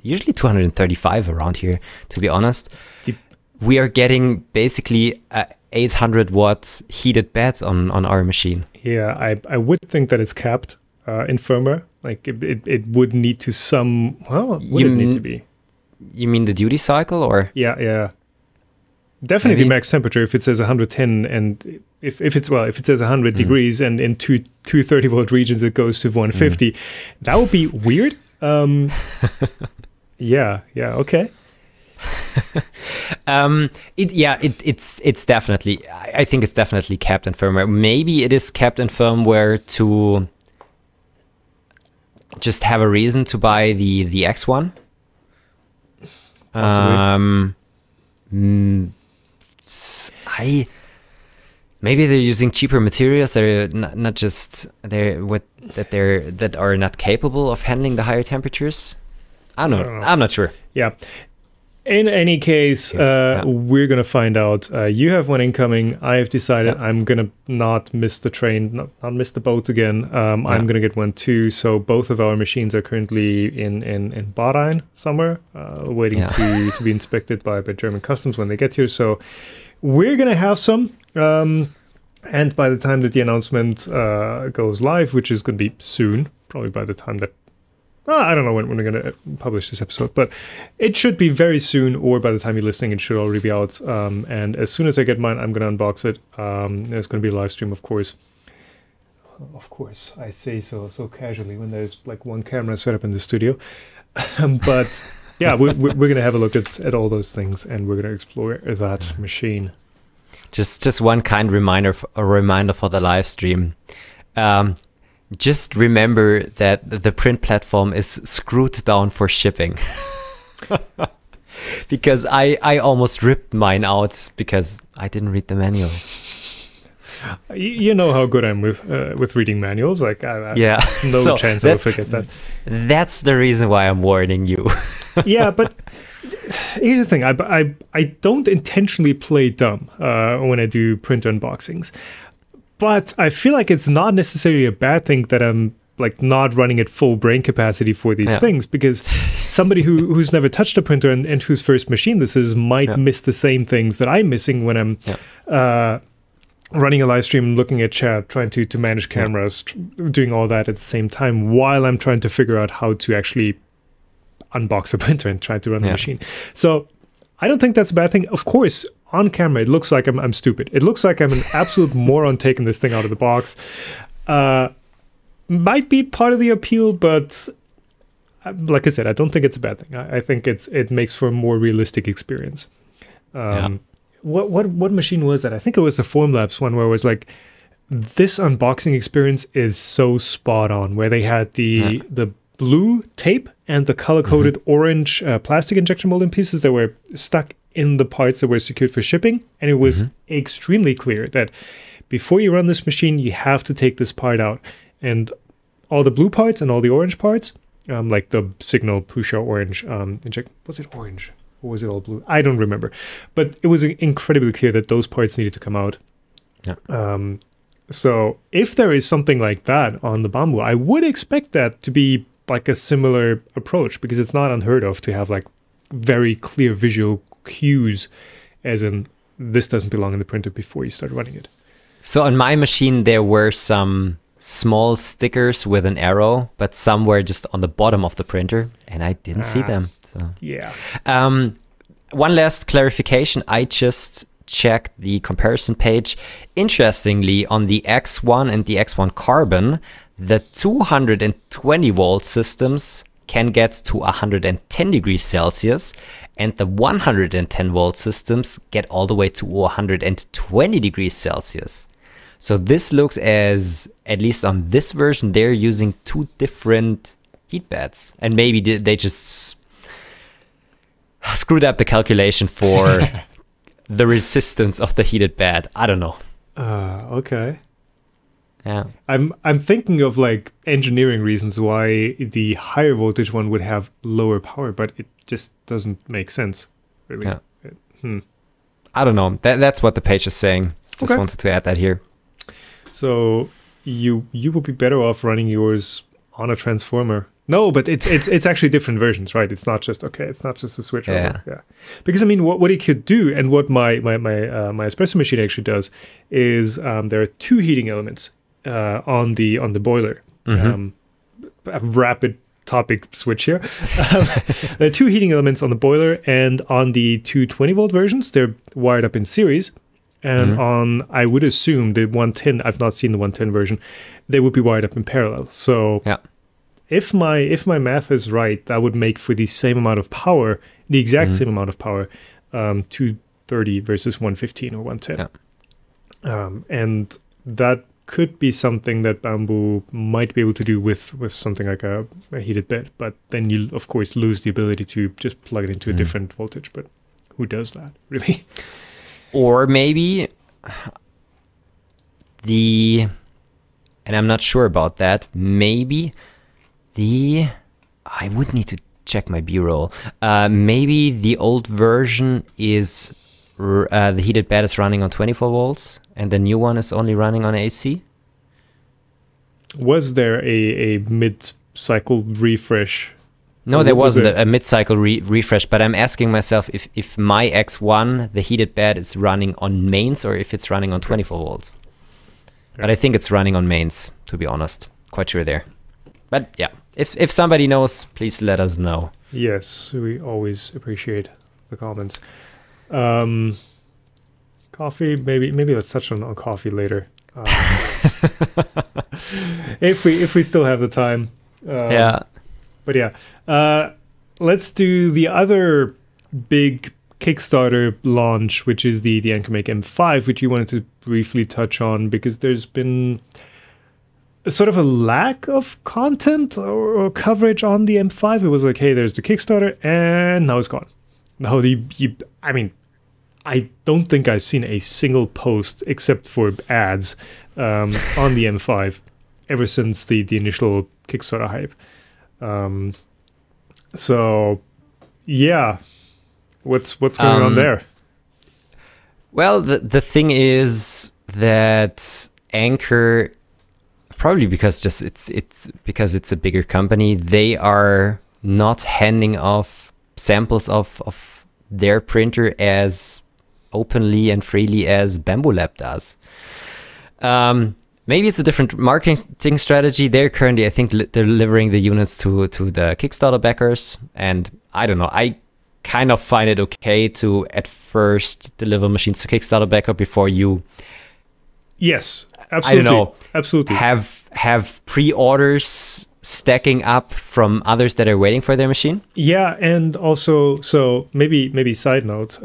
usually 235 around here, to be honest, we are getting basically 800 watt heated bed on our machine. Yeah, I would think that it's capped in firmware. Like it would need to need to be? You mean the duty cycle, or? Yeah. Definitely max temperature if it says 110, and if it says 100 degrees and in 230 volt regions it goes to 150, that would be weird. Yeah, okay. It's definitely, I think it's definitely capped in firmware. Maybe it is capped in firmware to just have a reason to buy the X1. Maybe they're using cheaper materials that are not just that are not capable of handling the higher temperatures. I don't know. I'm not sure. Yeah. In any case, we're gonna find out. You have one incoming. I have decided I'm gonna not miss the train, not miss the boat again. I'm gonna get one too. So both of our machines are currently in Bahrain somewhere, waiting to be inspected by German customs when they get here. So we're gonna have some. And by the time that the announcement goes live, which is gonna be soon, probably by the time that. I don't know when we're going to publish this episode, but it should be very soon, or by the time you're listening, it should already be out. And as soon as I get mine, I'm going to unbox it. There's going to be a live stream, of course. Of course, I say so casually when there's like one camera set up in the studio. But yeah, we're going to have a look at all those things, and we're going to explore that machine. Just one kind reminder for the live stream. Just remember that the print platform is screwed down for shipping. Because I almost ripped mine out because I didn't read the manual. You know how good I'm with reading manuals. Like I no chance I will forget that. That's the reason why I'm warning you. Yeah, but here's the thing. I don't intentionally play dumb when I do print unboxings. But I feel like it's not necessarily a bad thing that I'm like not running at full brain capacity for these things, because somebody who's never touched a printer and whose first machine this is might miss the same things that I'm missing when I'm running a live stream, looking at chat, trying to manage cameras, doing all that at the same time while I'm trying to figure out how to actually unbox a printer and try to run the machine. So I don't think that's a bad thing. Of course, on camera, it looks like I'm stupid. It looks like I'm an absolute moron taking this thing out of the box. Might be part of the appeal, but like I said, I don't think it's a bad thing. I think it makes for a more realistic experience. What machine was that? I think it was the Formlabs one where it was like, this unboxing experience is so spot on, where they had the blue tape and the color-coded orange plastic injection molding pieces that were stuck in the parts that were secured for shipping. And it was extremely clear that before you run this machine, you have to take this part out. And all the blue parts and all the orange parts, like the signal pusher orange, was it orange? Or was it all blue? I don't remember. But it was incredibly clear that those parts needed to come out. Yeah. So if there is something like that on the Bambu, I would expect that to be like a similar approach, because it's not unheard of to have like very clear visual cues, as in this doesn't belong in the printer before you start running it. So on my machine, there were some small stickers with an arrow, but some were just on the bottom of the printer, and I didn't see them. So yeah. One last clarification. I just checked the comparison page. Interestingly, on the X1 and the X1 Carbon, the 220 volt systems can get to 110 degrees Celsius, and the 110 volt systems get all the way to 120 degrees Celsius. So this looks as, at least on this version, they're using two different heat beds, and maybe they just screwed up the calculation for the resistance of the heated bed. I don't know. Okay. Yeah. I'm thinking of like engineering reasons why the higher voltage one would have lower power, but it just doesn't make sense, really. Yeah. I don't know. That's what the page is saying. Just wanted to add that here. So you would be better off running yours on a transformer. No, but it's actually different versions, right? It's not just it's not just a switch over. Yeah. Because I mean, what it could do, and what my espresso machine actually does, is there are two heating elements on the boiler. A rapid topic switch here. There are two heating elements on the boiler, and on the 220 volt versions, they're wired up in series. And on, I would assume, the 110, I've not seen the 110 version, they would be wired up in parallel. So if my math is right, that would make for the same amount of power, the exact same amount of power, 230 versus 115 or 110. And that could be something that Bambu might be able to do with something like a heated bed. But then you, of course, lose the ability to just plug it into a different voltage. But who does that, really? Or maybe and I'm not sure about that, maybe I would need to check my B-roll. Maybe the old version is, the heated bed is running on 24 volts, and the new one is only running on AC? Was there a mid-cycle refresh? No, there wasn't a mid-cycle refresh, but I'm asking myself if my X1, the heated bed, is running on mains or if it's running on 24 volts. But I think it's running on mains, to be honest. Quite sure there. But yeah, if somebody knows, please let us know. Yes, we always appreciate the comments. Coffee, maybe let's touch on coffee later. If we still have the time. But yeah, let's do the other big Kickstarter launch, which is the Ankermake M5, which you wanted to briefly touch on, because there's been a sort of a lack of content or coverage on the M5. It was like, hey, there's the Kickstarter, and now it's gone. Now I mean, I don't think I've seen a single post except for ads on the M5 ever since the initial Kickstarter hype. So yeah, what's going on there? Well, the thing is that Anker, probably because it's a bigger company, they are not handing off samples of their printer as openly and freely as Bambulab does. Maybe it's a different marketing strategy. They're currently, I think, delivering the units to the Kickstarter backers. And I don't know, I kind of find it okay to at first deliver machines to Kickstarter backer before you... Yes, absolutely. I don't know, absolutely. Have pre-orders stacking up from others that are waiting for their machine. Yeah, and also, so maybe side note,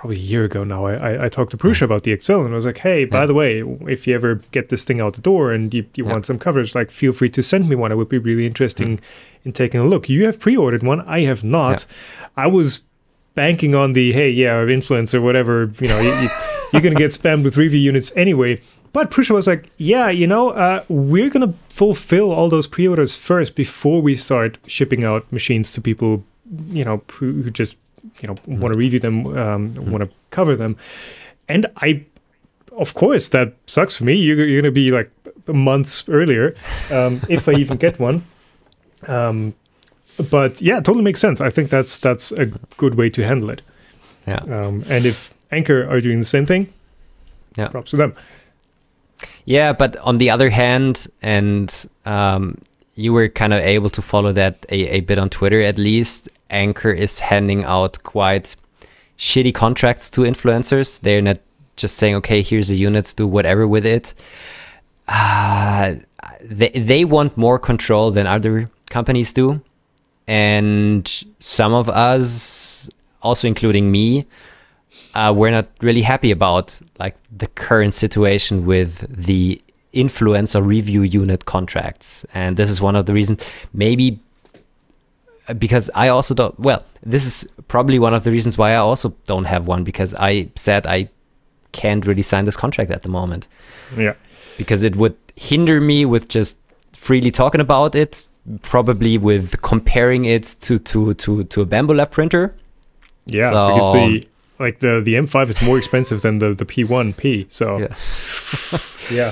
probably a year ago now, I talked to Prusha about the XL, and I was like, hey, by the way, if you ever get this thing out the door and you want some coverage, like, feel free to send me one. It would be really interesting in taking a look. You have pre-ordered one. I have not. I was banking on the, hey, influencer, whatever, you're going to get spammed with review units anyway. But Prusha was like, we're going to fulfill all those pre-orders first before we start shipping out machines to people, who just, want to review them, want to cover them. And of course, that sucks for me. You're going to be like months earlier, if I even get one. But yeah, it totally makes sense. I think that's a good way to handle it. Yeah. And if Anker are doing the same thing, props to them. Yeah, but on the other hand, and you were kind of able to follow that a bit on Twitter at least, Anker is handing out quite shitty contracts to influencers. They're not just saying, okay, here's a unit, do whatever with it. They want more control than other companies do. And some of us, also including me, we're not really happy about like the current situation with the influencer review unit contracts. And this is one of the reasons, maybe because I also don't, this is probably one of the reasons why I also don't have one, because I said I can't really sign this contract at the moment. Yeah. Because it would hinder me with just freely talking about it, probably with comparing it to a Bambulab printer. Yeah, because the M5 is more expensive than the P1P. So yeah.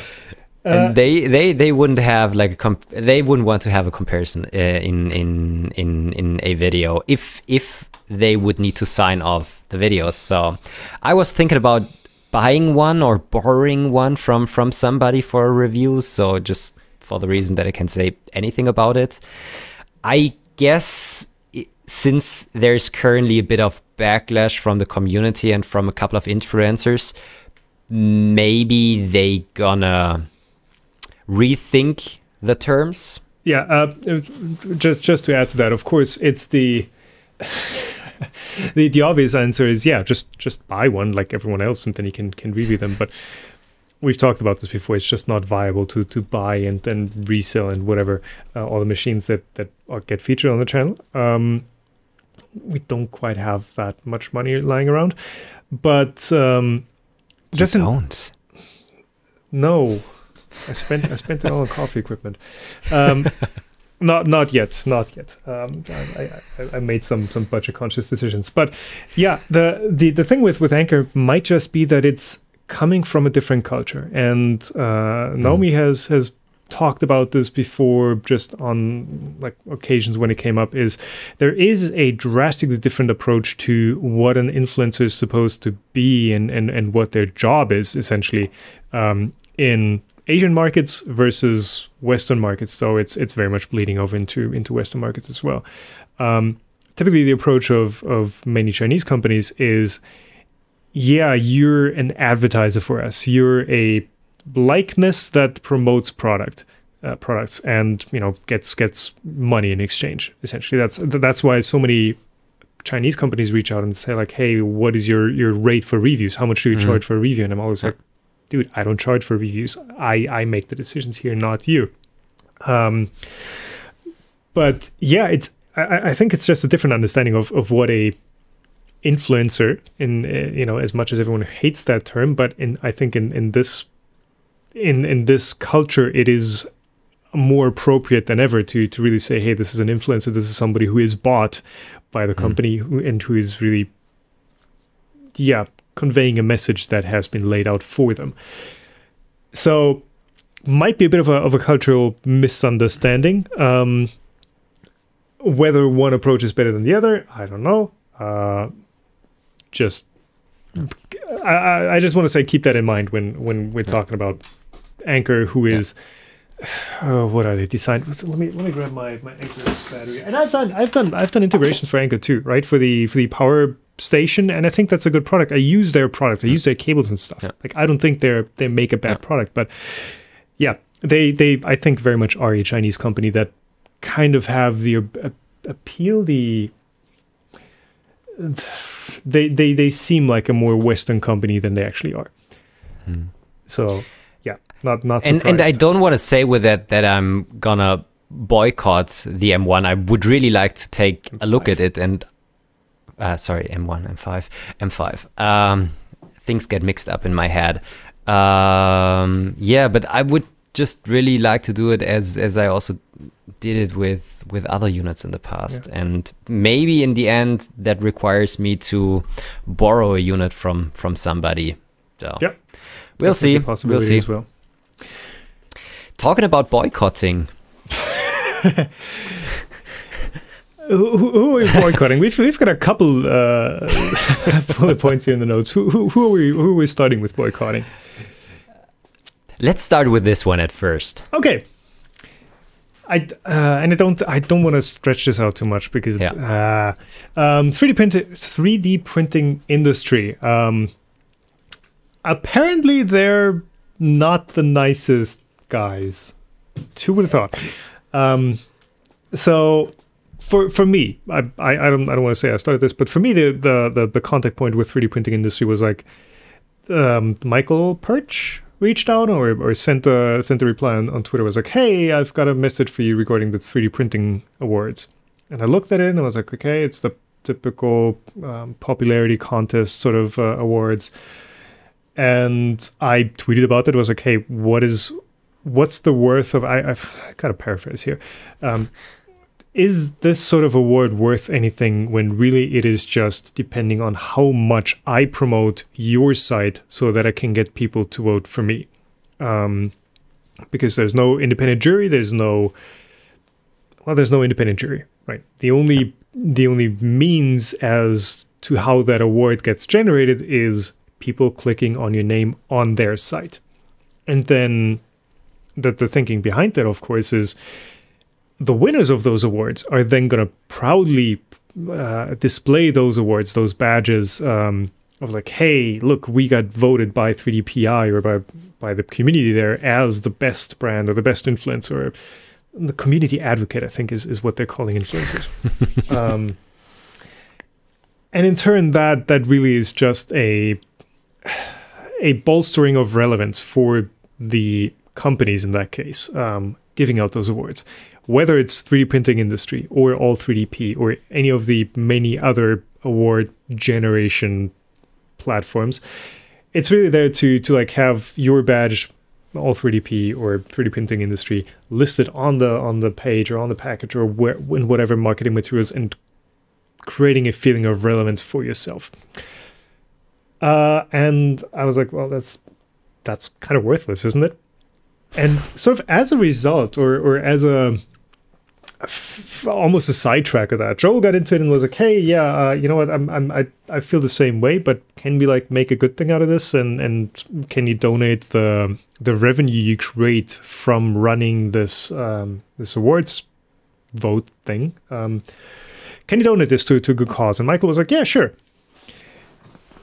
And they wouldn't have like they wouldn't want to have a comparison in a video if they would need to sign off the videos. So I was thinking about buying one or borrowing one from somebody for a review. So just for the reason that I can say anything about it. I guess since there's currently a bit of backlash from the community and from a couple of influencers, maybe they gonna rethink the terms. Yeah, just to add to that, of course, it's the the obvious answer is just buy one like everyone else, and then you can review them. But we've talked about this before. It's just not viable to buy and then resell and whatever all the machines that get featured on the channel. We don't quite have that much money lying around, but just don't. No, I spent it all on coffee equipment. Not yet. I made some budget conscious decisions, but yeah, the thing with Anker might just be that it's coming from a different culture, and Naomi has talked about this before, just on like occasions when it came up, is there is a drastically different approach to what an influencer is supposed to be and what their job is essentially in Asian markets versus Western markets. So it's very much bleeding over into Western markets as well. Typically the approach of many Chinese companies is, you're an advertiser for us. You're a likeness that promotes products and gets money in exchange. Essentially, that's why so many Chinese companies reach out and say like, hey, what is your rate for reviews? How much do you charge for a review? And I'm always like, dude, I don't charge for reviews. I make the decisions here, not you. But yeah, I think it's just a different understanding of what a influencer in as much as everyone hates that term, but I think in this culture it is more appropriate than ever to really say, hey, this is an influencer, this is somebody who is bought by the company and who is really conveying a message that has been laid out for them. So might be a bit of a cultural misunderstanding. Whether one approach is better than the other, I don't know. I just want to say, keep that in mind when we're talking about Anker, who is what are they designed? Let me grab my Anker battery. And I've done integrations for Anker too, right? For the power station, and I think that's a good product. I use their product. I use their cables and stuff. Like, I don't think they make a bad product, but yeah, they I think very much are a Chinese company that kind of have the appeal, they seem like a more Western company than they actually are. So yeah, not surprised. And I don't want to say with that I'm gonna boycott the M1. I would really like to take a look at it and sorry, M1, M5. Things get mixed up in my head. Yeah, but I would just really like to do it as I also did it with other units in the past. Yeah. And maybe in the end that requires me to borrow a unit from somebody. So yeah, we'll see. We'll see. As well. Talking about boycotting. Who are we boycotting? We've got a couple bullet points here in the notes. Who are we starting with boycotting? Let's start with this one at first. Okay. I don't want to stretch this out too much because it's 3D printing industry. Apparently they're not the nicest guys. Who would have thought? So for me, I don't want to say I started this, but for me the contact point with 3D printing industry was like Michael Perch reached out or sent a reply on Twitter. Was like, hey, I've got a message for you regarding the 3D printing awards. And I looked at it and I was like, okay, it's the typical popularity contest sort of awards. And I tweeted about it. I was like, hey, what's the worth of, I've got to paraphrase here. Is this sort of award worth anything when really it is just depending on how much I promote your site so that I can get people to vote for me? Because there's no independent jury, there's no independent jury, right? The only means as to how that award gets generated is people clicking on your name on their site. And then the thinking behind that, of course, is the winners of those awards are then going to proudly display those awards, those badges of like, hey, look, we got voted by 3DPI or by the community there as the best brand or the best influencer. Or the community advocate, I think, is what they're calling influencers. And in turn, that really is just a bolstering of relevance for the companies in that case, giving out those awards. Whether it's 3D printing industry or all 3DP or any of the many other award generation platforms, it's really there to like have your badge, all 3DP or 3D printing industry, listed on the page or on the package or in whatever marketing materials, and creating a feeling of relevance for yourself. And I was like, well, that's kind of worthless, isn't it? And sort of as a result, or as almost a sidetrack of that, Joel got into it and was like, hey, yeah, you know what, I feel the same way, but can we like make a good thing out of this? And can you donate the revenue you create from running this this awards vote thing? Can you donate this to a good cause? And Michael was like, yeah, sure.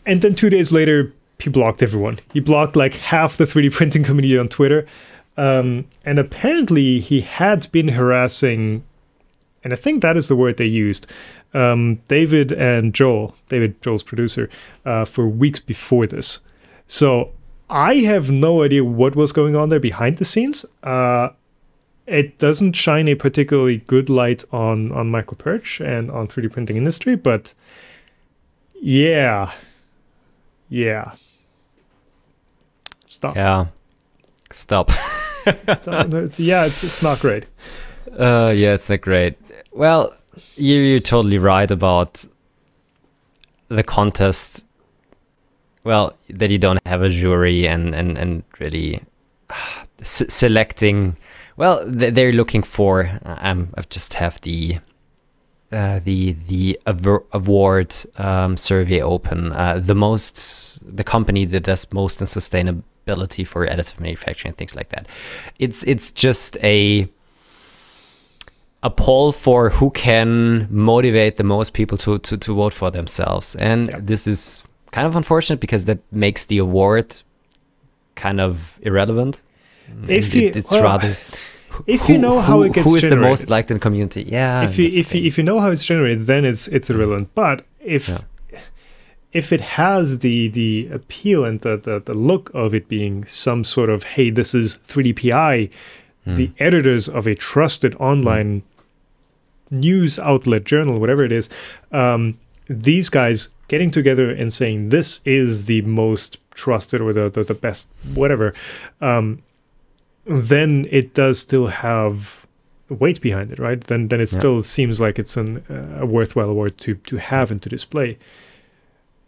And then 2 days later, he blocked everyone. He blocked like half the 3D printing community on Twitter. And apparently he had been harassing, and I think that is the word they used, David and Joel, Joel's producer, for weeks before this. So I have no idea what was going on there behind the scenes. It doesn't shine a particularly good light on Michael Perch and on 3D printing industry, but yeah. Stop. Yeah. Stop. It's not great. Yeah, it's not great. Well, you're totally right about the contest. Well, that you don't have a jury and really selecting. Well, they're looking for. I just have the award survey open. The company that does most in sustainability for additive manufacturing and things like that. It's just a poll for who can motivate the most people to vote for themselves, and this is kind of unfortunate because that makes the award kind of irrelevant. If you know how it gets generated, who is the most liked in the community? Yeah. If you know how it's generated, then it's irrelevant. But if it has the appeal and the look of it being some sort of, hey, this is 3DPI, the editors of a trusted online news outlet, journal, whatever it is, these guys getting together and saying this is the most trusted or the best whatever, then it does still have weight behind it, right? Then it still seems like it's a worthwhile award to have and to display.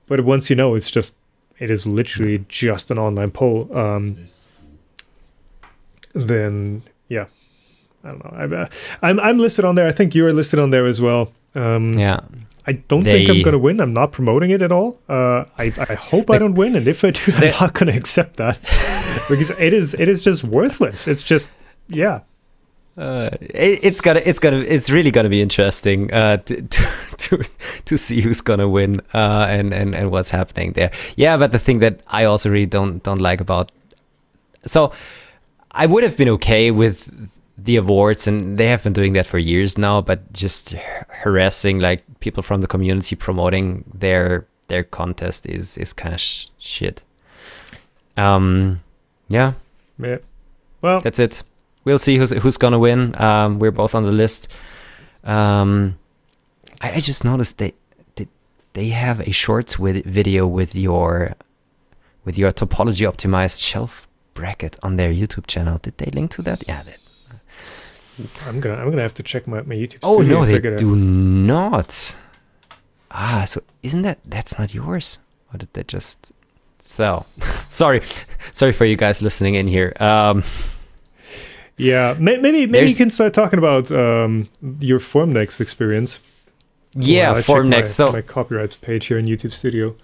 But once you know, it is literally just an online poll, then yeah, I don't know. I'm listed on there. I think you're listed on there as well. I don't think I'm going to win. I'm not promoting it at all. I hope I don't win, and if I do, I'm not going to accept that because it is just worthless. It's just it's really gonna be interesting to see who's gonna win and what's happening there. Yeah, but the thing that I also really don't like about, so I would have been okay with the awards, and they have been doing that for years now, but just harassing like people from the community promoting their contest is kind of shit. Yeah. Well, that's it. We'll see who's gonna win. We're both on the list. I just noticed they have a shorts video with your topology optimized shelf bracket on their YouTube channel. Did they link to that? Yeah. I'm gonna have to check my YouTube. Oh no, they do not. So isn't that's not yours? Or did they just? So sorry for you guys listening in here. Yeah, maybe you can start talking about your Formnext experience. Yeah, Formnext. So my copyright page here in YouTube Studio.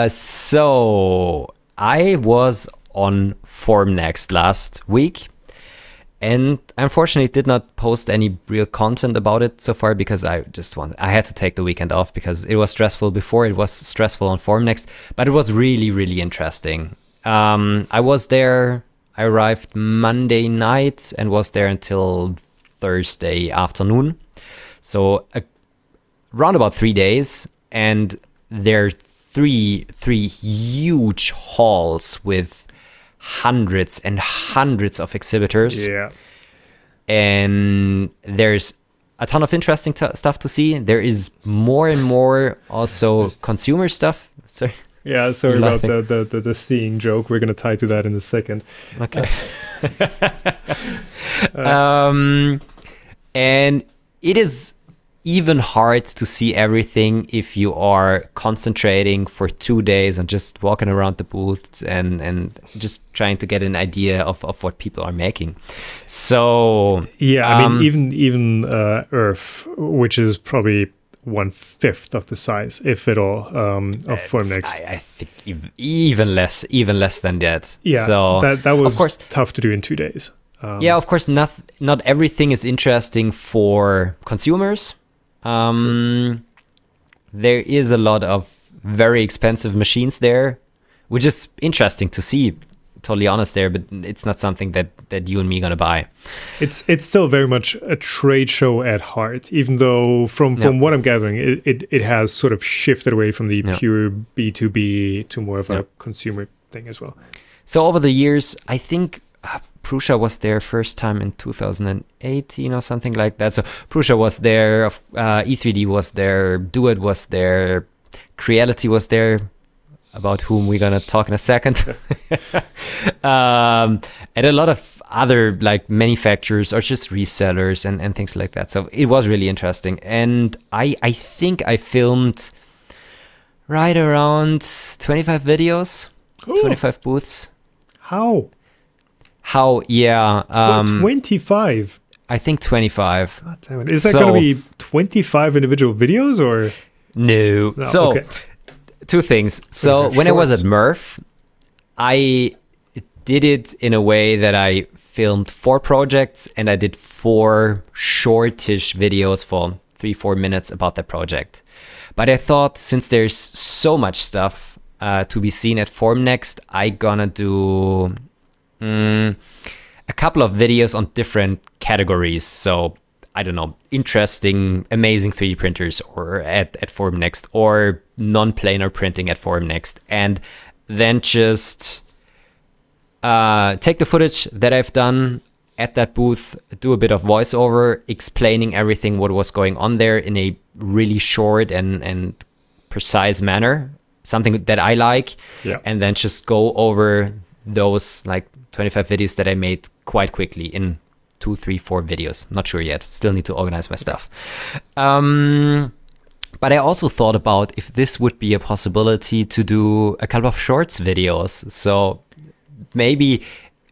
So I was on Formnext last week, and unfortunately did not post any real content about it so far because I had to take the weekend off because it was stressful before. It was stressful on Formnext, but it was really, really interesting. I was there. I arrived Monday night and was there until Thursday afternoon. So around about 3 days, and there are three huge halls with hundreds and hundreds of exhibitors. Yeah. And there's a ton of interesting stuff to see. There is more and more also consumer stuff. Sorry. Yeah, sorry about the seeing joke. We're going to tie to that in a second. Okay. And it is even hard to see everything if you are concentrating for 2 days and just walking around the booths and just trying to get an idea of what people are making. So yeah, I mean, even Earth, which is probably 1/5 of the size, if at all, of Formnext. I think even less than that. Yeah, so that was of course tough to do in 2 days. Yeah, of course, not everything is interesting for consumers. There is a lot of very expensive machines there, which is interesting to see. Totally honest there, but it's not something that you and me gonna buy. It's still very much a trade show at heart, even though from what I'm gathering, it has sort of shifted away from the pure B2B to more of a consumer thing as well. So over the years, I think Prusa was there first time in 2018 or something like that. So Prusa was there, E3D was there, Do It was there, Creality was there, about whom we're gonna talk in a second. And a lot of other like manufacturers or just resellers and things like that. So it was really interesting. And I think I filmed right around 25 videos, 25 booths. How? Yeah. 25? I think 25. God damn it. Is that going to be 25 individual videos or? No. So, okay. Two things. So when I was at Murph, I did it in a way that I filmed 4 projects and I did 4 shortish videos for 3-4 minutes about that project. But I thought since there's so much stuff to be seen at Formnext, I gonna do a couple of videos on different categories. So I don't know, interesting, amazing 3D printers or at Formnext, or non-planar printing at Formnext, and then just take the footage that I've done at that booth, do a bit of voiceover, explaining everything what was going on there in a really short and precise manner, something that I like, and then just go over those like 25 videos that I made quite quickly in 2, 3, 4 videos. Not sure yet. Still need to organize my stuff. But I also thought about if this would be a possibility to do a couple of shorts videos. So maybe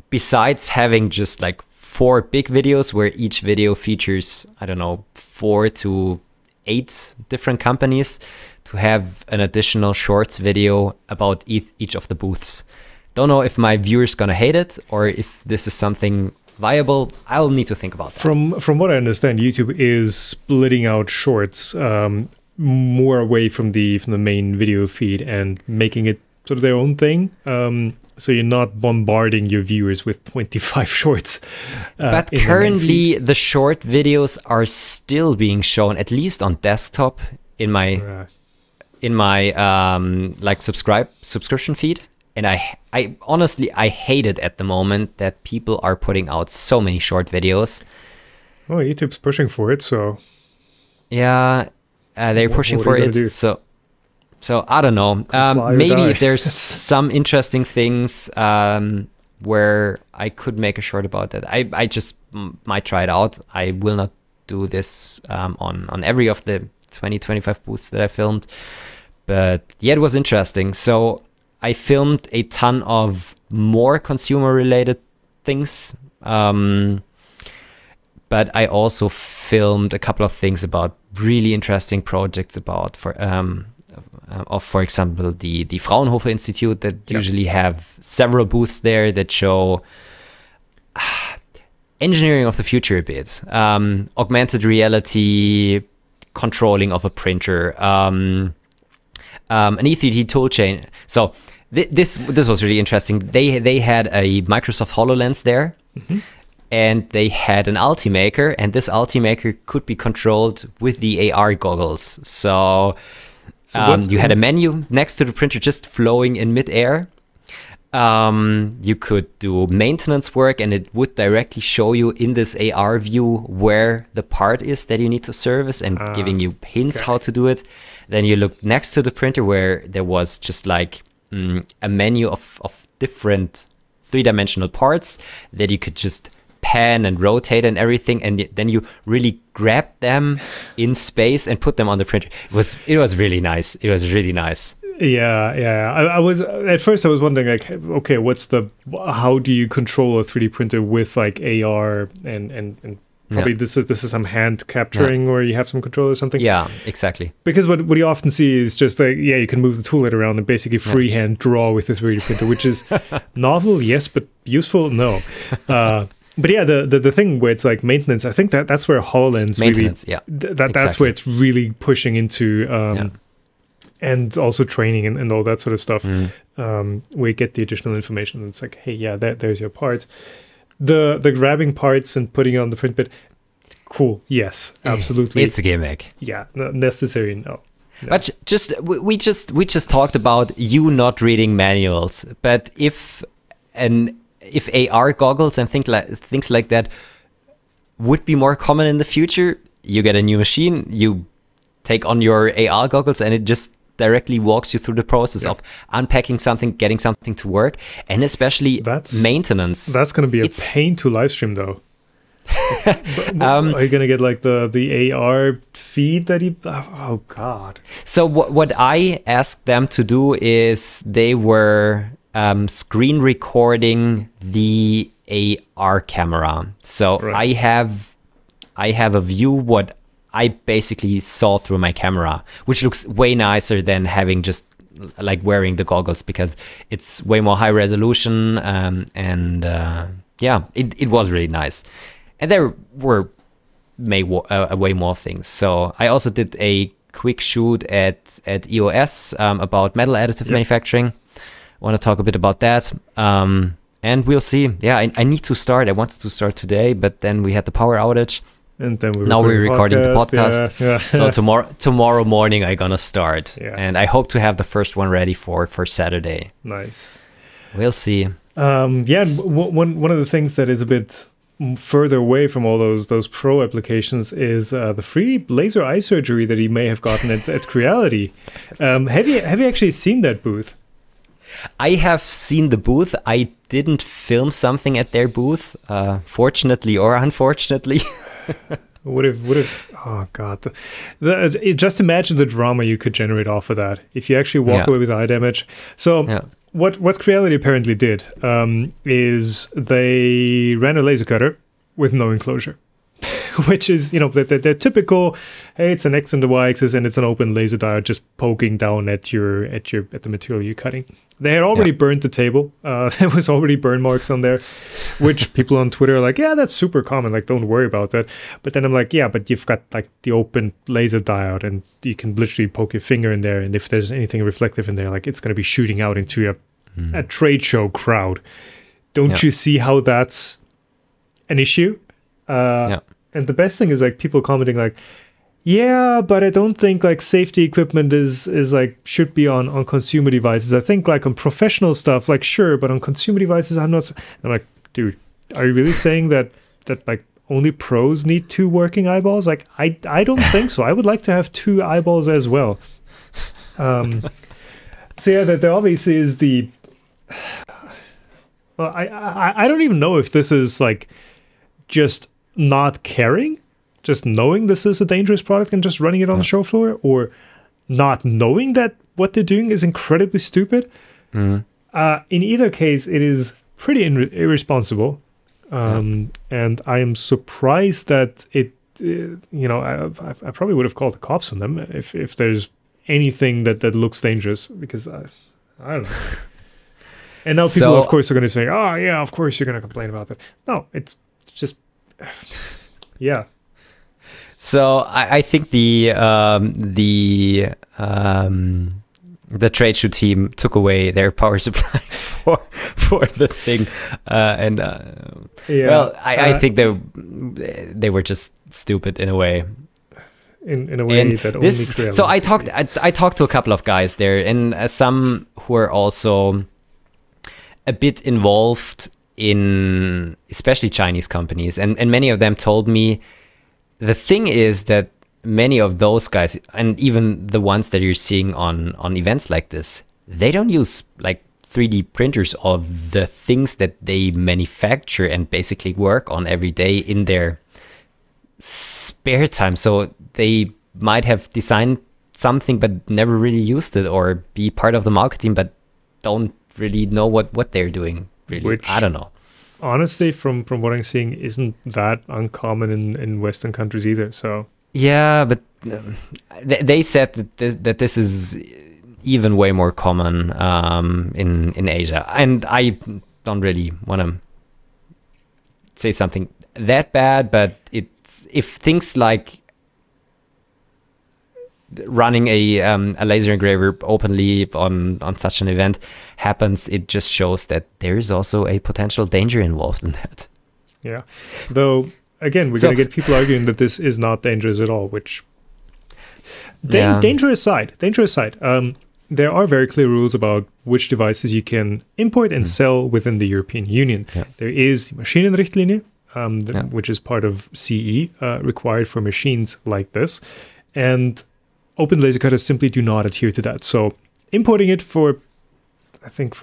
besides having just like 4 big videos where each video features, I don't know, 4 to 8 different companies, to have an additional shorts video about each of the booths. Don't know if my viewers gonna hate it or if this is something viable. I'll need to think about that. From what I understand, YouTube is splitting out shorts more away from the main video feed and making it sort of their own thing. So you're not bombarding your viewers with 25 shorts. But currently, the short videos are still being shown, at least on desktop, in my like subscription feed. And I honestly, I hate it at the moment that people are putting out so many short videos. Oh, YouTube's pushing for it, so yeah, they're pushing for it. So I don't know. Maybe if there's some interesting things where I could make a short about that, I just might try it out. I will not do this on every of the 20-25 booths that I filmed, but yeah, it was interesting. So I filmed a ton of more consumer-related things, but I also filmed a couple of things about really interesting projects about, for example, the Fraunhofer Institute that usually have several booths there that show engineering of the future a bit, augmented reality, controlling of a printer, an E3D toolchain. So this was really interesting. They had a Microsoft HoloLens there, and they had an Ultimaker, and this Ultimaker could be controlled with the AR goggles. So you had a menu next to the printer just flowing in midair. You could do maintenance work, and it would directly show you in this AR view where the part is that you need to service, and giving you hints how to do it. Then you look next to the printer where there was just like a menu of different 3-dimensional parts that you could just pan and rotate and everything, and then you really grab them in space and put them on the printer. It was really nice. It was really nice. Yeah. I was at first I was wondering like, okay, how do you control a 3D printer with like AR and probably this is some hand capturing where you have some control or something. Yeah, exactly. Because what you often see is just like, you can move the tool head around and basically freehand draw with the 3D printer, which is novel, yes, but useful, no. But yeah, the thing where it's like maintenance, I think that's where HoloLens that's where it's really pushing into and also training and all that sort of stuff, where you get the additional information. And it's like, hey, yeah, there's your part. The grabbing parts and putting it on the print bit, cool, yes, absolutely. It's a gimmick. Yeah, not necessary, no. But we just talked about you not reading manuals. But if AR goggles and things like that would be more common in the future, you get a new machine, you take on your AR goggles, and it just directly walks you through the process of unpacking something, getting something to work, and especially maintenance. That's going to be a pain to live stream, though. Are you going to get like the AR feed that you... Oh, God. So what I asked them to do is they were screen recording the AR camera. So I have a view what I basically saw through my camera, which looks way nicer than having just like wearing the goggles, because it's way more high resolution, it was really nice. And there were way more things. So I also did a quick shoot at EOS about metal additive manufacturing. I want to talk a bit about that. And we'll see. Yeah, I need to start. I wanted to start today, but then we had the power outage. And then now we're recording the podcast. Yeah. So tomorrow morning I'm gonna start, and I hope to have the first one ready for Saturday. Nice. We'll see. One of the things that is a bit further away from all those pro applications is the free laser eye surgery that you may have gotten at Creality. Have you actually seen that booth? I have seen the booth. I didn't film something at their booth, fortunately or unfortunately. Would have. Oh God! Just imagine the drama you could generate off of that if you actually walk away with eye damage. So what Creality apparently did is they ran a laser cutter with no enclosure, which is the typical. Hey, it's an X and the Y axis, and it's an open laser diode just poking down at the material you're cutting. They had already burned the table. There was already burn marks on there, which people on Twitter are like, yeah, that's super common. Like, don't worry about that. But then I'm like, yeah, but you've got like the open laser diode, and you can literally poke your finger in there. And if there's anything reflective in there, like it's going to be shooting out into a trade show crowd. Don't you see how that's an issue? And the best thing is like people commenting like, yeah, but I don't think like safety equipment is like should be on consumer devices. I think like on professional stuff, like sure, but on consumer devices, I'm not. I'm like, dude, are you really saying that like only pros need 2 working eyeballs? Like I don't think so. I would like to have 2 eyeballs as well. So yeah, that there obviously is the. Well, I don't even know if this is like just not caring. Just knowing this is a dangerous product and just running it on the show floor, or not knowing that what they're doing is incredibly stupid. In either case, it is pretty irresponsible. And I am surprised that it, I probably would have called the cops on them if there's anything that looks dangerous, because I don't know. And now people, of course, are going to say, oh, yeah, of course you're going to complain about that. No, it's just, yeah. So I think the trade show team took away their power supply for the thing, I think they were just stupid in a way. In a way and that only Creality. So I talked to a couple of guys there, and some who are also a bit involved in especially Chinese companies, and many of them told me. The thing is that many of those guys, and even the ones that you're seeing on events like this, they don't use like 3D printers or the things that they manufacture and basically work on every day in their spare time. So they might have designed something but never really used it, or be part of the marketing but don't really know what they're doing, really. I don't know. Honestly, from what I'm seeing, isn't that uncommon in Western countries either. So yeah, but they said that this is even way more common in Asia, and I don't really want to say something that bad, but if things like running a laser engraver openly on such an event happens, it just shows that there is also a potential danger involved in that. Yeah, though again, we're going to get people arguing that this is not dangerous at all, which danger aside, there are very clear rules about which devices you can import and sell within the European Union. There is Maschinenrichtlinie, which is part of CE, required for machines like this, and open laser cutters simply do not adhere to that. So importing it for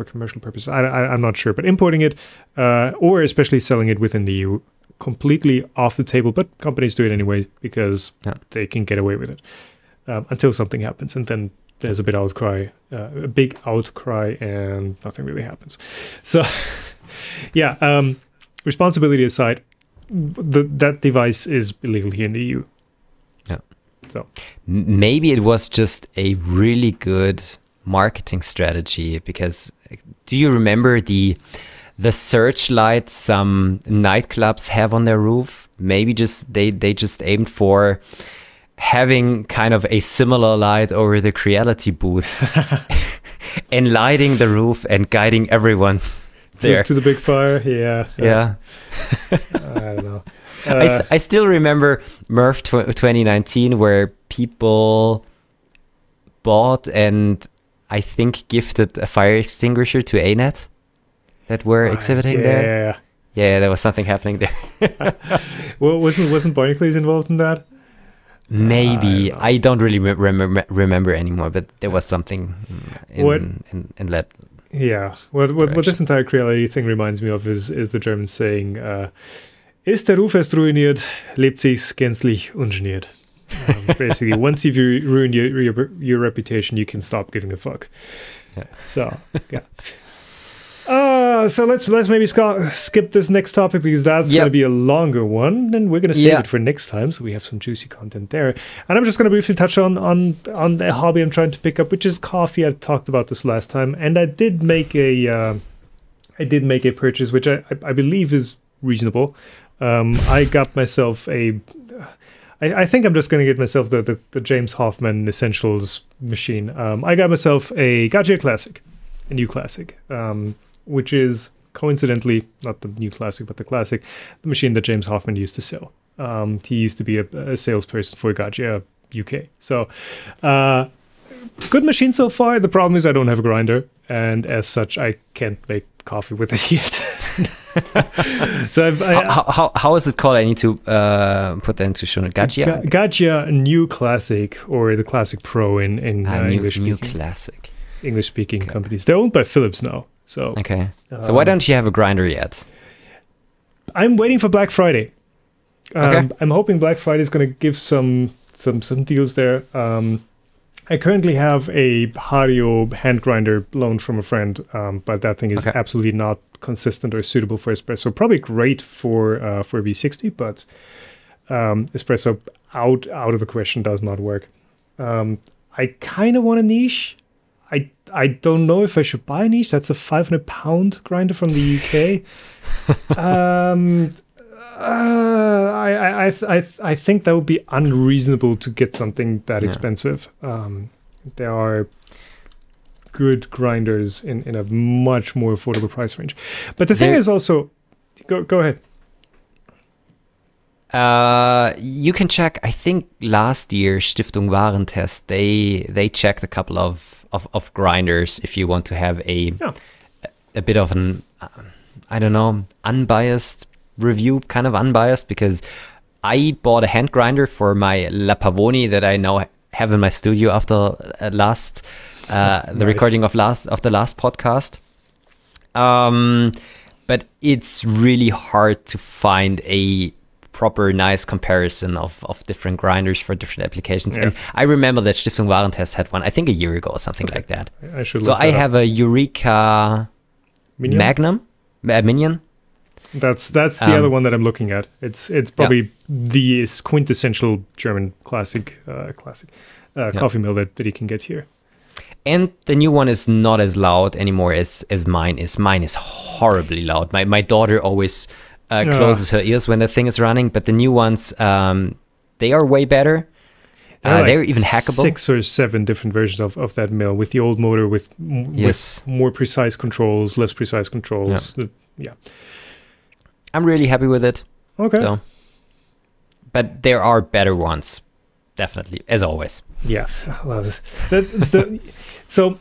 commercial purposes, I'm not sure, but importing it or especially selling it within the EU, completely off the table. But companies do it anyway because they can get away with it until something happens, and then there's a big outcry, and nothing really happens. So responsibility aside, that device is illegal here in the EU. So maybe it was just a really good marketing strategy, because do you remember the searchlight some nightclubs have on their roof? Maybe they just aimed for having kind of a similar light over the Creality booth and lighting the roof and guiding everyone there to the big fire. Yeah. I don't know. I still remember Murph 2019, where people bought and I think gifted a fire extinguisher to ANET that were exhibiting there. Yeah, there was something happening there. Well, wasn't Barclays involved in that? Maybe. I don't really remember anymore, but there was something in that. Yeah. What this entire Creality thing reminds me of is the German saying, ist der Ruf erst ruiniert, lebt sich's gänzlich ungeniert. Basically, once you've ruined your reputation, you can stop giving a fuck. Yeah. So, yeah. So let's maybe skip this next topic, because that's going to be a longer one, and we're going to save it for next time, so we have some juicy content there. And I'm just going to briefly touch on the hobby I'm trying to pick up, which is coffee. I talked about this last time, and I did make a purchase, which I believe is reasonable. I got myself I think I'm just going to get myself the James Hoffman Essentials machine. I got myself a Gaggia Classic, a new Classic, which is coincidentally not the new Classic, but the Classic, the machine that James Hoffman used to sell. He used to be a salesperson for Gaggia UK. So, good machine so far. The problem is I don't have a grinder, and as such, I can't make coffee with it yet. So how is it called? I need to put that into show. Gaggia? Gaggia New Classic, or the Classic Pro in English New speaking. Classic. English speaking companies. They're owned by Philips now. So okay. So why don't you have a grinder yet? I'm waiting for Black Friday. Okay. I'm hoping Black Friday is going to give some deals there. I currently have a Hario hand grinder loaned from a friend, but that thing is absolutely not consistent or suitable for espresso. Probably great for V60, but espresso out of the question, does not work. I kind of want a niche. I don't know if I should buy a niche. That's a £500 grinder from the UK. I think that would be unreasonable to get something that expensive. There are good grinders in a much more affordable price range. But the thing is also, go ahead. You can check. I think last year Stiftung Warentest, they checked a couple of grinders if you want to have a bit of an I don't know, unbiased review, kind of unbiased, because I bought a hand grinder for my La Pavoni that I now have in my studio after the recording of the last podcast. But it's really hard to find a proper nice comparison of different grinders for different applications. And I remember that Stiftung Warentest had one, I think a year ago or something like that. I should so I have a Eureka Minion. That's the other one that I'm looking at. It's probably the quintessential German classic coffee mill that you can get here. And the new one is not as loud anymore as mine is. Mine is horribly loud. My daughter always closes her ears when the thing is running, but the new ones, they are way better. They're even hackable. 6 or 7 different versions of that mill, with the old motor, with more precise controls, less precise controls. Yeah. I'm really happy with it. Okay. So, but there are better ones, definitely, as always. Yeah, I love this. So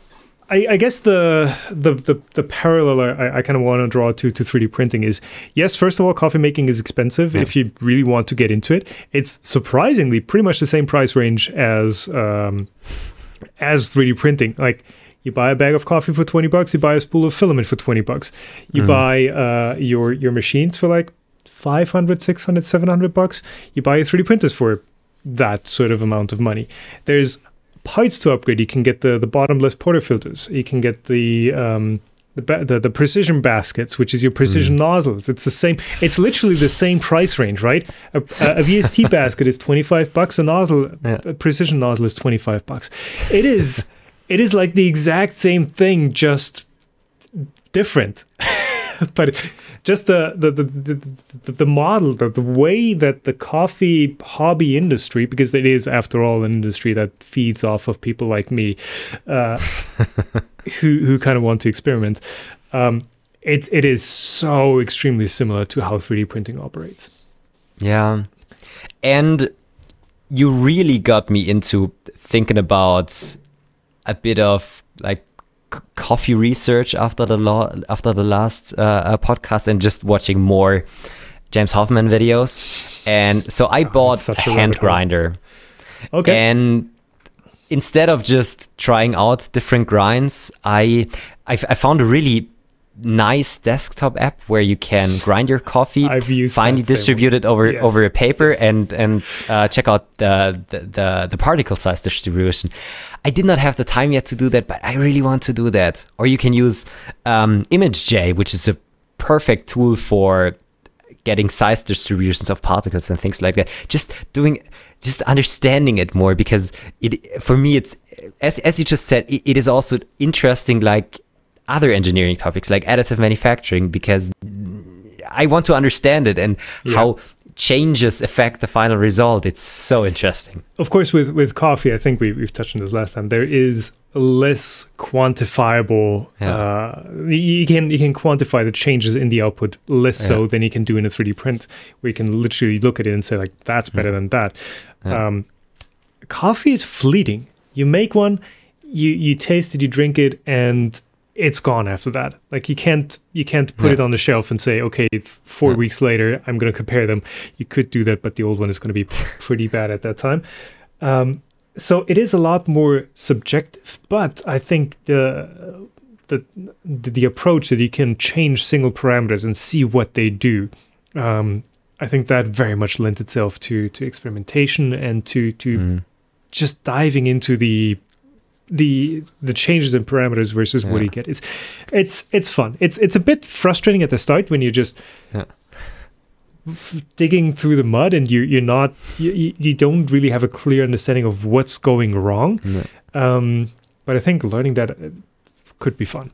I guess the parallel I kind of want to draw to 3D printing is, yes, first of all, coffee making is expensive if you really want to get into it. It's surprisingly pretty much the same price range as 3D printing. Like, you buy a bag of coffee for $20, you buy a spool of filament for $20. You buy your machines for like $500, $600, $700. You buy your 3D printers for that sort of amount of money. There's parts to upgrade. You can get the bottomless portafilters. You can get the precision baskets, which is your precision nozzles. It's the same. It's literally the same price range, right? A VST basket is $25. A nozzle, a precision nozzle, is $25. It is like the exact same thing, just different. But just the model, the way that the coffee hobby industry, because it is, after all, an industry that feeds off of people like me, who kind of want to experiment, it is so extremely similar to how 3D printing operates. Yeah. And you really got me into thinking about a bit of like coffee research after the last podcast, and just watching more James Hoffman videos. And so I bought a hand grinder. Okay. And instead of just trying out different grinds, I found a really nice desktop app where you can grind your coffee, finely distribute it over a paper, and check out the particle size distribution. I did not have the time yet to do that, but I really want to do that. Or you can use ImageJ, which is a perfect tool for getting size distributions of particles and things like that. Just understanding it more, because for me it's as you just said, it is also interesting, like other engineering topics like additive manufacturing, because I want to understand it and how changes affect the final result. It's so interesting. Of course, with coffee, I think we've touched on this last time, there is less quantifiable. You can quantify the changes in the output less so than you can do in a 3D print, where you can literally look at it and say, like, that's better than that. Coffee is fleeting. You make one, you taste it, you drink it, and it's gone after that. Like, you can't put it on the shelf and say, okay, 4 weeks later I'm going to compare them. You could do that, but the old one is going to be pretty bad at that time. So it is a lot more subjective, but I think the approach that you can change single parameters and see what they do, I think that very much lends itself to experimentation and to just diving into the changes in parameters versus what you get. It's fun. It's a bit frustrating at the start when you're just digging through the mud and you don't really have a clear understanding of what's going wrong. But I think learning that could be fun.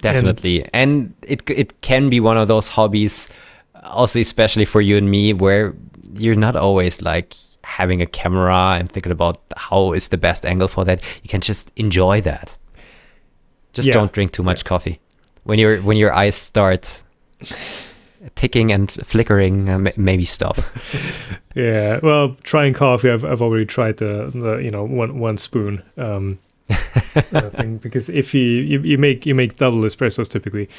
Definitely. And it can be one of those hobbies, also especially for you and me, where you're not always like having a camera and thinking about how is the best angle for that. You can just enjoy that. Just don't drink too much coffee. When your eyes start ticking and flickering, maybe stop. Yeah, well, trying coffee, I've already tried the one spoon thing, because if you make double espressos typically,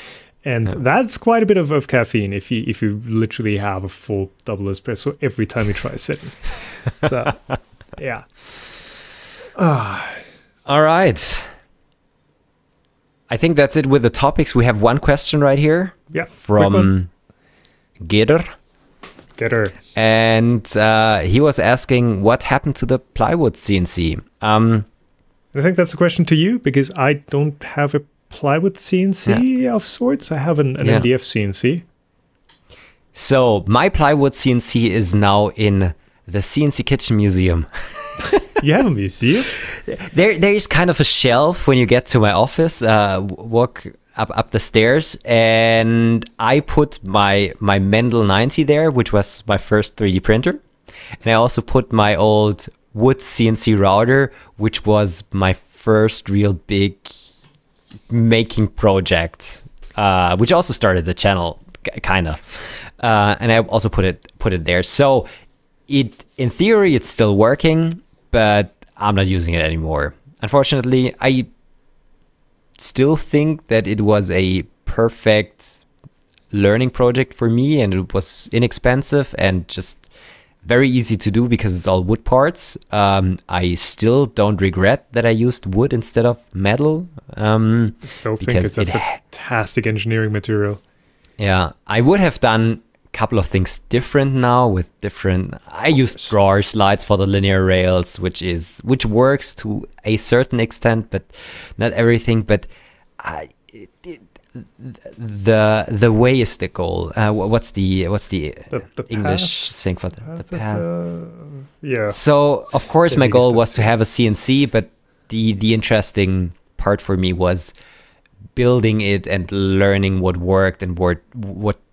and that's quite a bit of caffeine if you literally have a full double espresso every time you try sitting. So yeah. All right. I think that's it with the topics. We have one question right here. Yeah. From Getter. And he was asking what happened to the Plywood CNC. I think that's a question to you, because I don't have a Plywood CNC of sorts. I have an NeRF CNC. So my Plywood CNC is now in the CNC Kitchen Museum. You have a museum? There is kind of a shelf when you get to my office. Walk up the stairs, and I put my Mendel 90 there, which was my first 3D printer, and I also put my old wood CNC router, which was my first real big making project, which also started the channel, kind of, and I also put it there. So in theory it's still working, but I'm not using it anymore. Unfortunately, I still think that it was a perfect learning project for me, and it was inexpensive and just very easy to do because it's all wood parts. I still don't regret that I used wood instead of metal. Still think it's a fantastic engineering material. Yeah, I would have done a couple of things different now with different. I used drawer slides for the linear rails, which works to a certain extent, but not everything. But the way is the goal. What's the English thing for the path? Yeah. So of course my goal was to have a CNC, but the interesting part for me was building it and learning what worked and what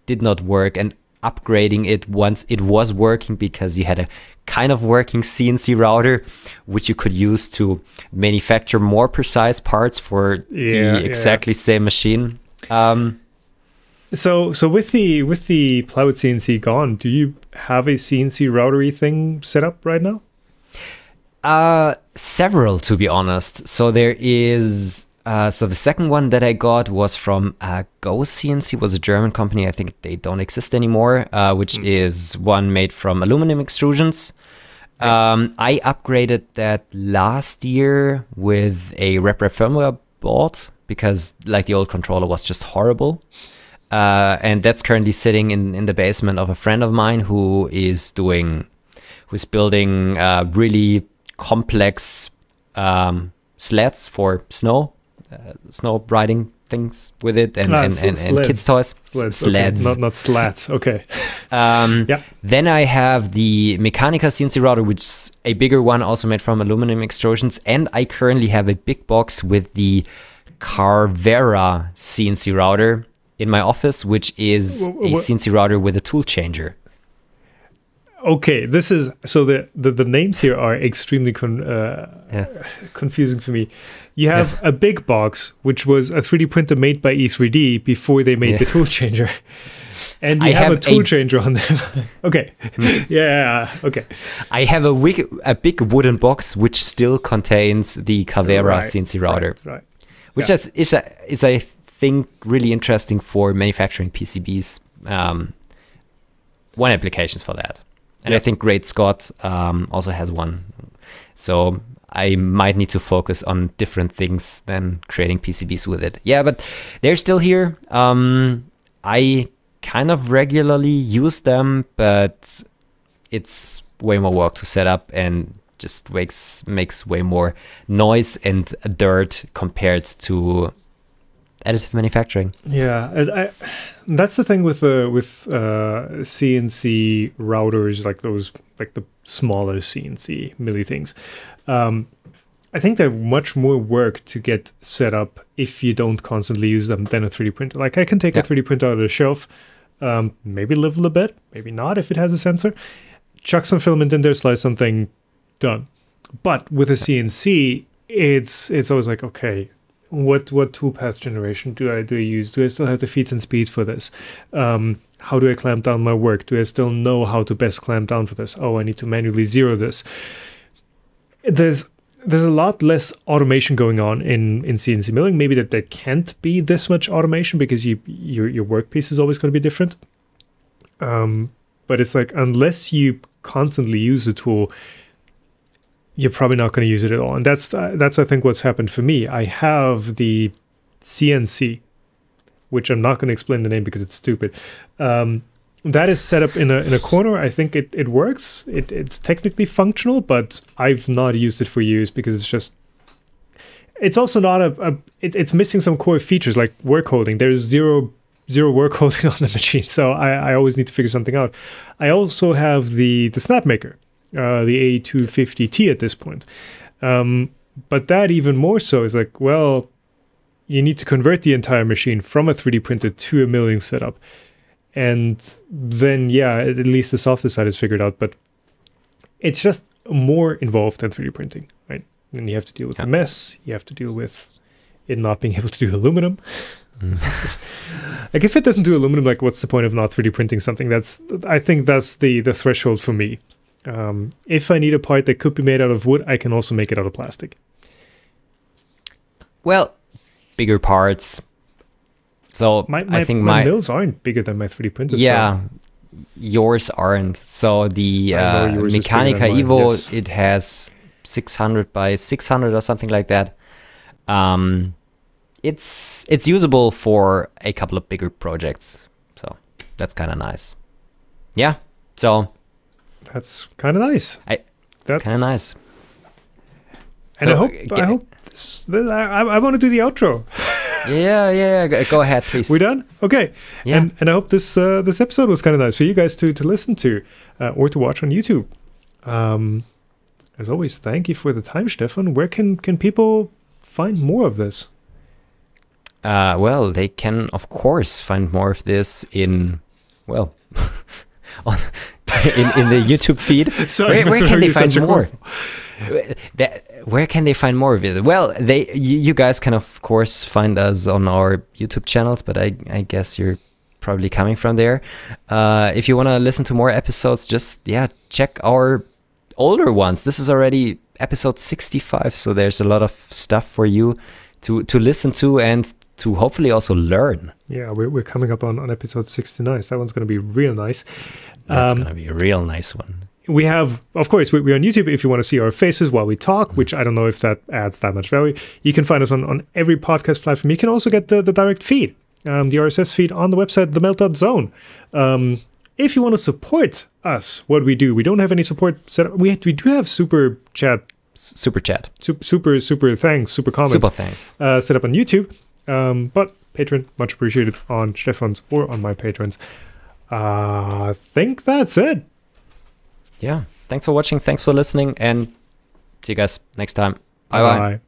did not work, and upgrading it once it was working, because you had a kind of working CNC router which you could use to manufacture more precise parts for the exactly same machine. So with the Plywood CNC gone, do you have a CNC routery thing set up right now? Several, to be honest. So there is. So the second one that I got was from Go CNC, was a German company. I think they don't exist anymore, which is one made from aluminum extrusions. I upgraded that last year with a rep firmware board because like the old controller was just horrible. And that's currently sitting in the basement of a friend of mine who's building really complex sleds for snow riding things with it and kids toys. Sleds. Okay. Not slats. Okay. Yeah. Then I have the Mechanica CNC router, which is a bigger one, also made from aluminum extrusions. And I currently have a big box with the Carvera CNC router in my office, which is a CNC router with a tool changer. Okay, this is so the names here are extremely confusing for me. You have a big box, which was a 3D printer made by E3D before they made the tool changer, and you have a tool changer on them. Okay, okay. I have a big wooden box which still contains the Carvera CNC router, which is I think really interesting for manufacturing PCBs. One applications for that. And I think Great Scott also has one. So I might need to focus on different things than creating PCBs with it. Yeah, but they're still here. I kind of regularly use them, but it's way more work to set up and just makes way more noise and dirt compared to additive manufacturing. Yeah, that's the thing with CNC routers, like those, like the smaller CNC milli things. I think they're much more work to get set up if you don't constantly use them than a 3D printer. Like I can take a 3D printer out of the shelf, maybe level a bit, maybe not if it has a sensor, chuck some filament in there, slice something, done. But with a CNC, it's always like, okay, what toolpath generation do I use? Do I still have the feet and speed for this? How do I clamp down my work? Do I still know how to best clamp down for this? Oh, I need to manually zero this. There's a lot less automation going on in CNC milling. Maybe that there can't be this much automation because your workpiece is always going to be different. But it's like, unless you constantly use the tool, you're probably not going to use it at all. And that's I think what's happened for me. I have the CNC, which I'm not going to explain the name because it's stupid. That is set up in a corner. I think it works. It's technically functional, but I've not used it for years because it's also not it's missing some core features like work holding. There's zero work holding on the machine, so I always need to figure something out. I also have the Snapmaker. The A250T at this point. But that even more so is like, well, you need to convert the entire machine from a 3D printer to a milling setup. And then, yeah, at least the softer side is figured out, but it's just more involved than 3D printing, right? And you have to deal with the mess. You have to deal with it not being able to do aluminum. Like if it doesn't do aluminum, like what's the point of not 3D printing something? I think that's the threshold for me. If I need a part that could be made out of wood, I can also make it out of plastic. Well, bigger parts. So I think my mills aren't bigger than my 3D printers. Yeah, so. Yours aren't. So the Mechanica Evo, yes. It has 600 by 600 or something like that. It's usable for a couple of bigger projects. So that's kind of nice. Yeah. So. That's kind of nice. That's kind of nice. And so, I hope I want to do the outro. Yeah. Go ahead, please. We done? Okay. Yeah. And I hope this episode was kind of nice for you guys to listen to or to watch on YouTube. As always, thank you for the time, Stefan. Where can people find more of this? Well, they can of course find more of this in in the YouTube feed. Sorry, where can they find more? Where can they find more of it? Well, you guys can of course find us on our YouTube channels, but I guess you're probably coming from there. If you want to listen to more episodes, just check our older ones. This is already episode 65, so there's a lot of stuff for you to listen to and to hopefully also learn. Yeah, we're coming up on episode 69. So that one's going to be real nice. That's going to be a real nice one. We have, of course, we're on YouTube if you want to see our faces while we talk, which I don't know if that adds that much value. You can find us on every podcast platform. You can also get the direct feed, the RSS feed on the website, Meltzone. If you want to support us, what we do, we don't have any support set up. We do have super chat. Super chat. Super thanks, super comments. Super thanks. Set up on YouTube. But Patreon, much appreciated on Stefan's or on my patrons. I think that's it. Yeah. Thanks for watching. Thanks for listening. And see you guys next time. Bye-bye.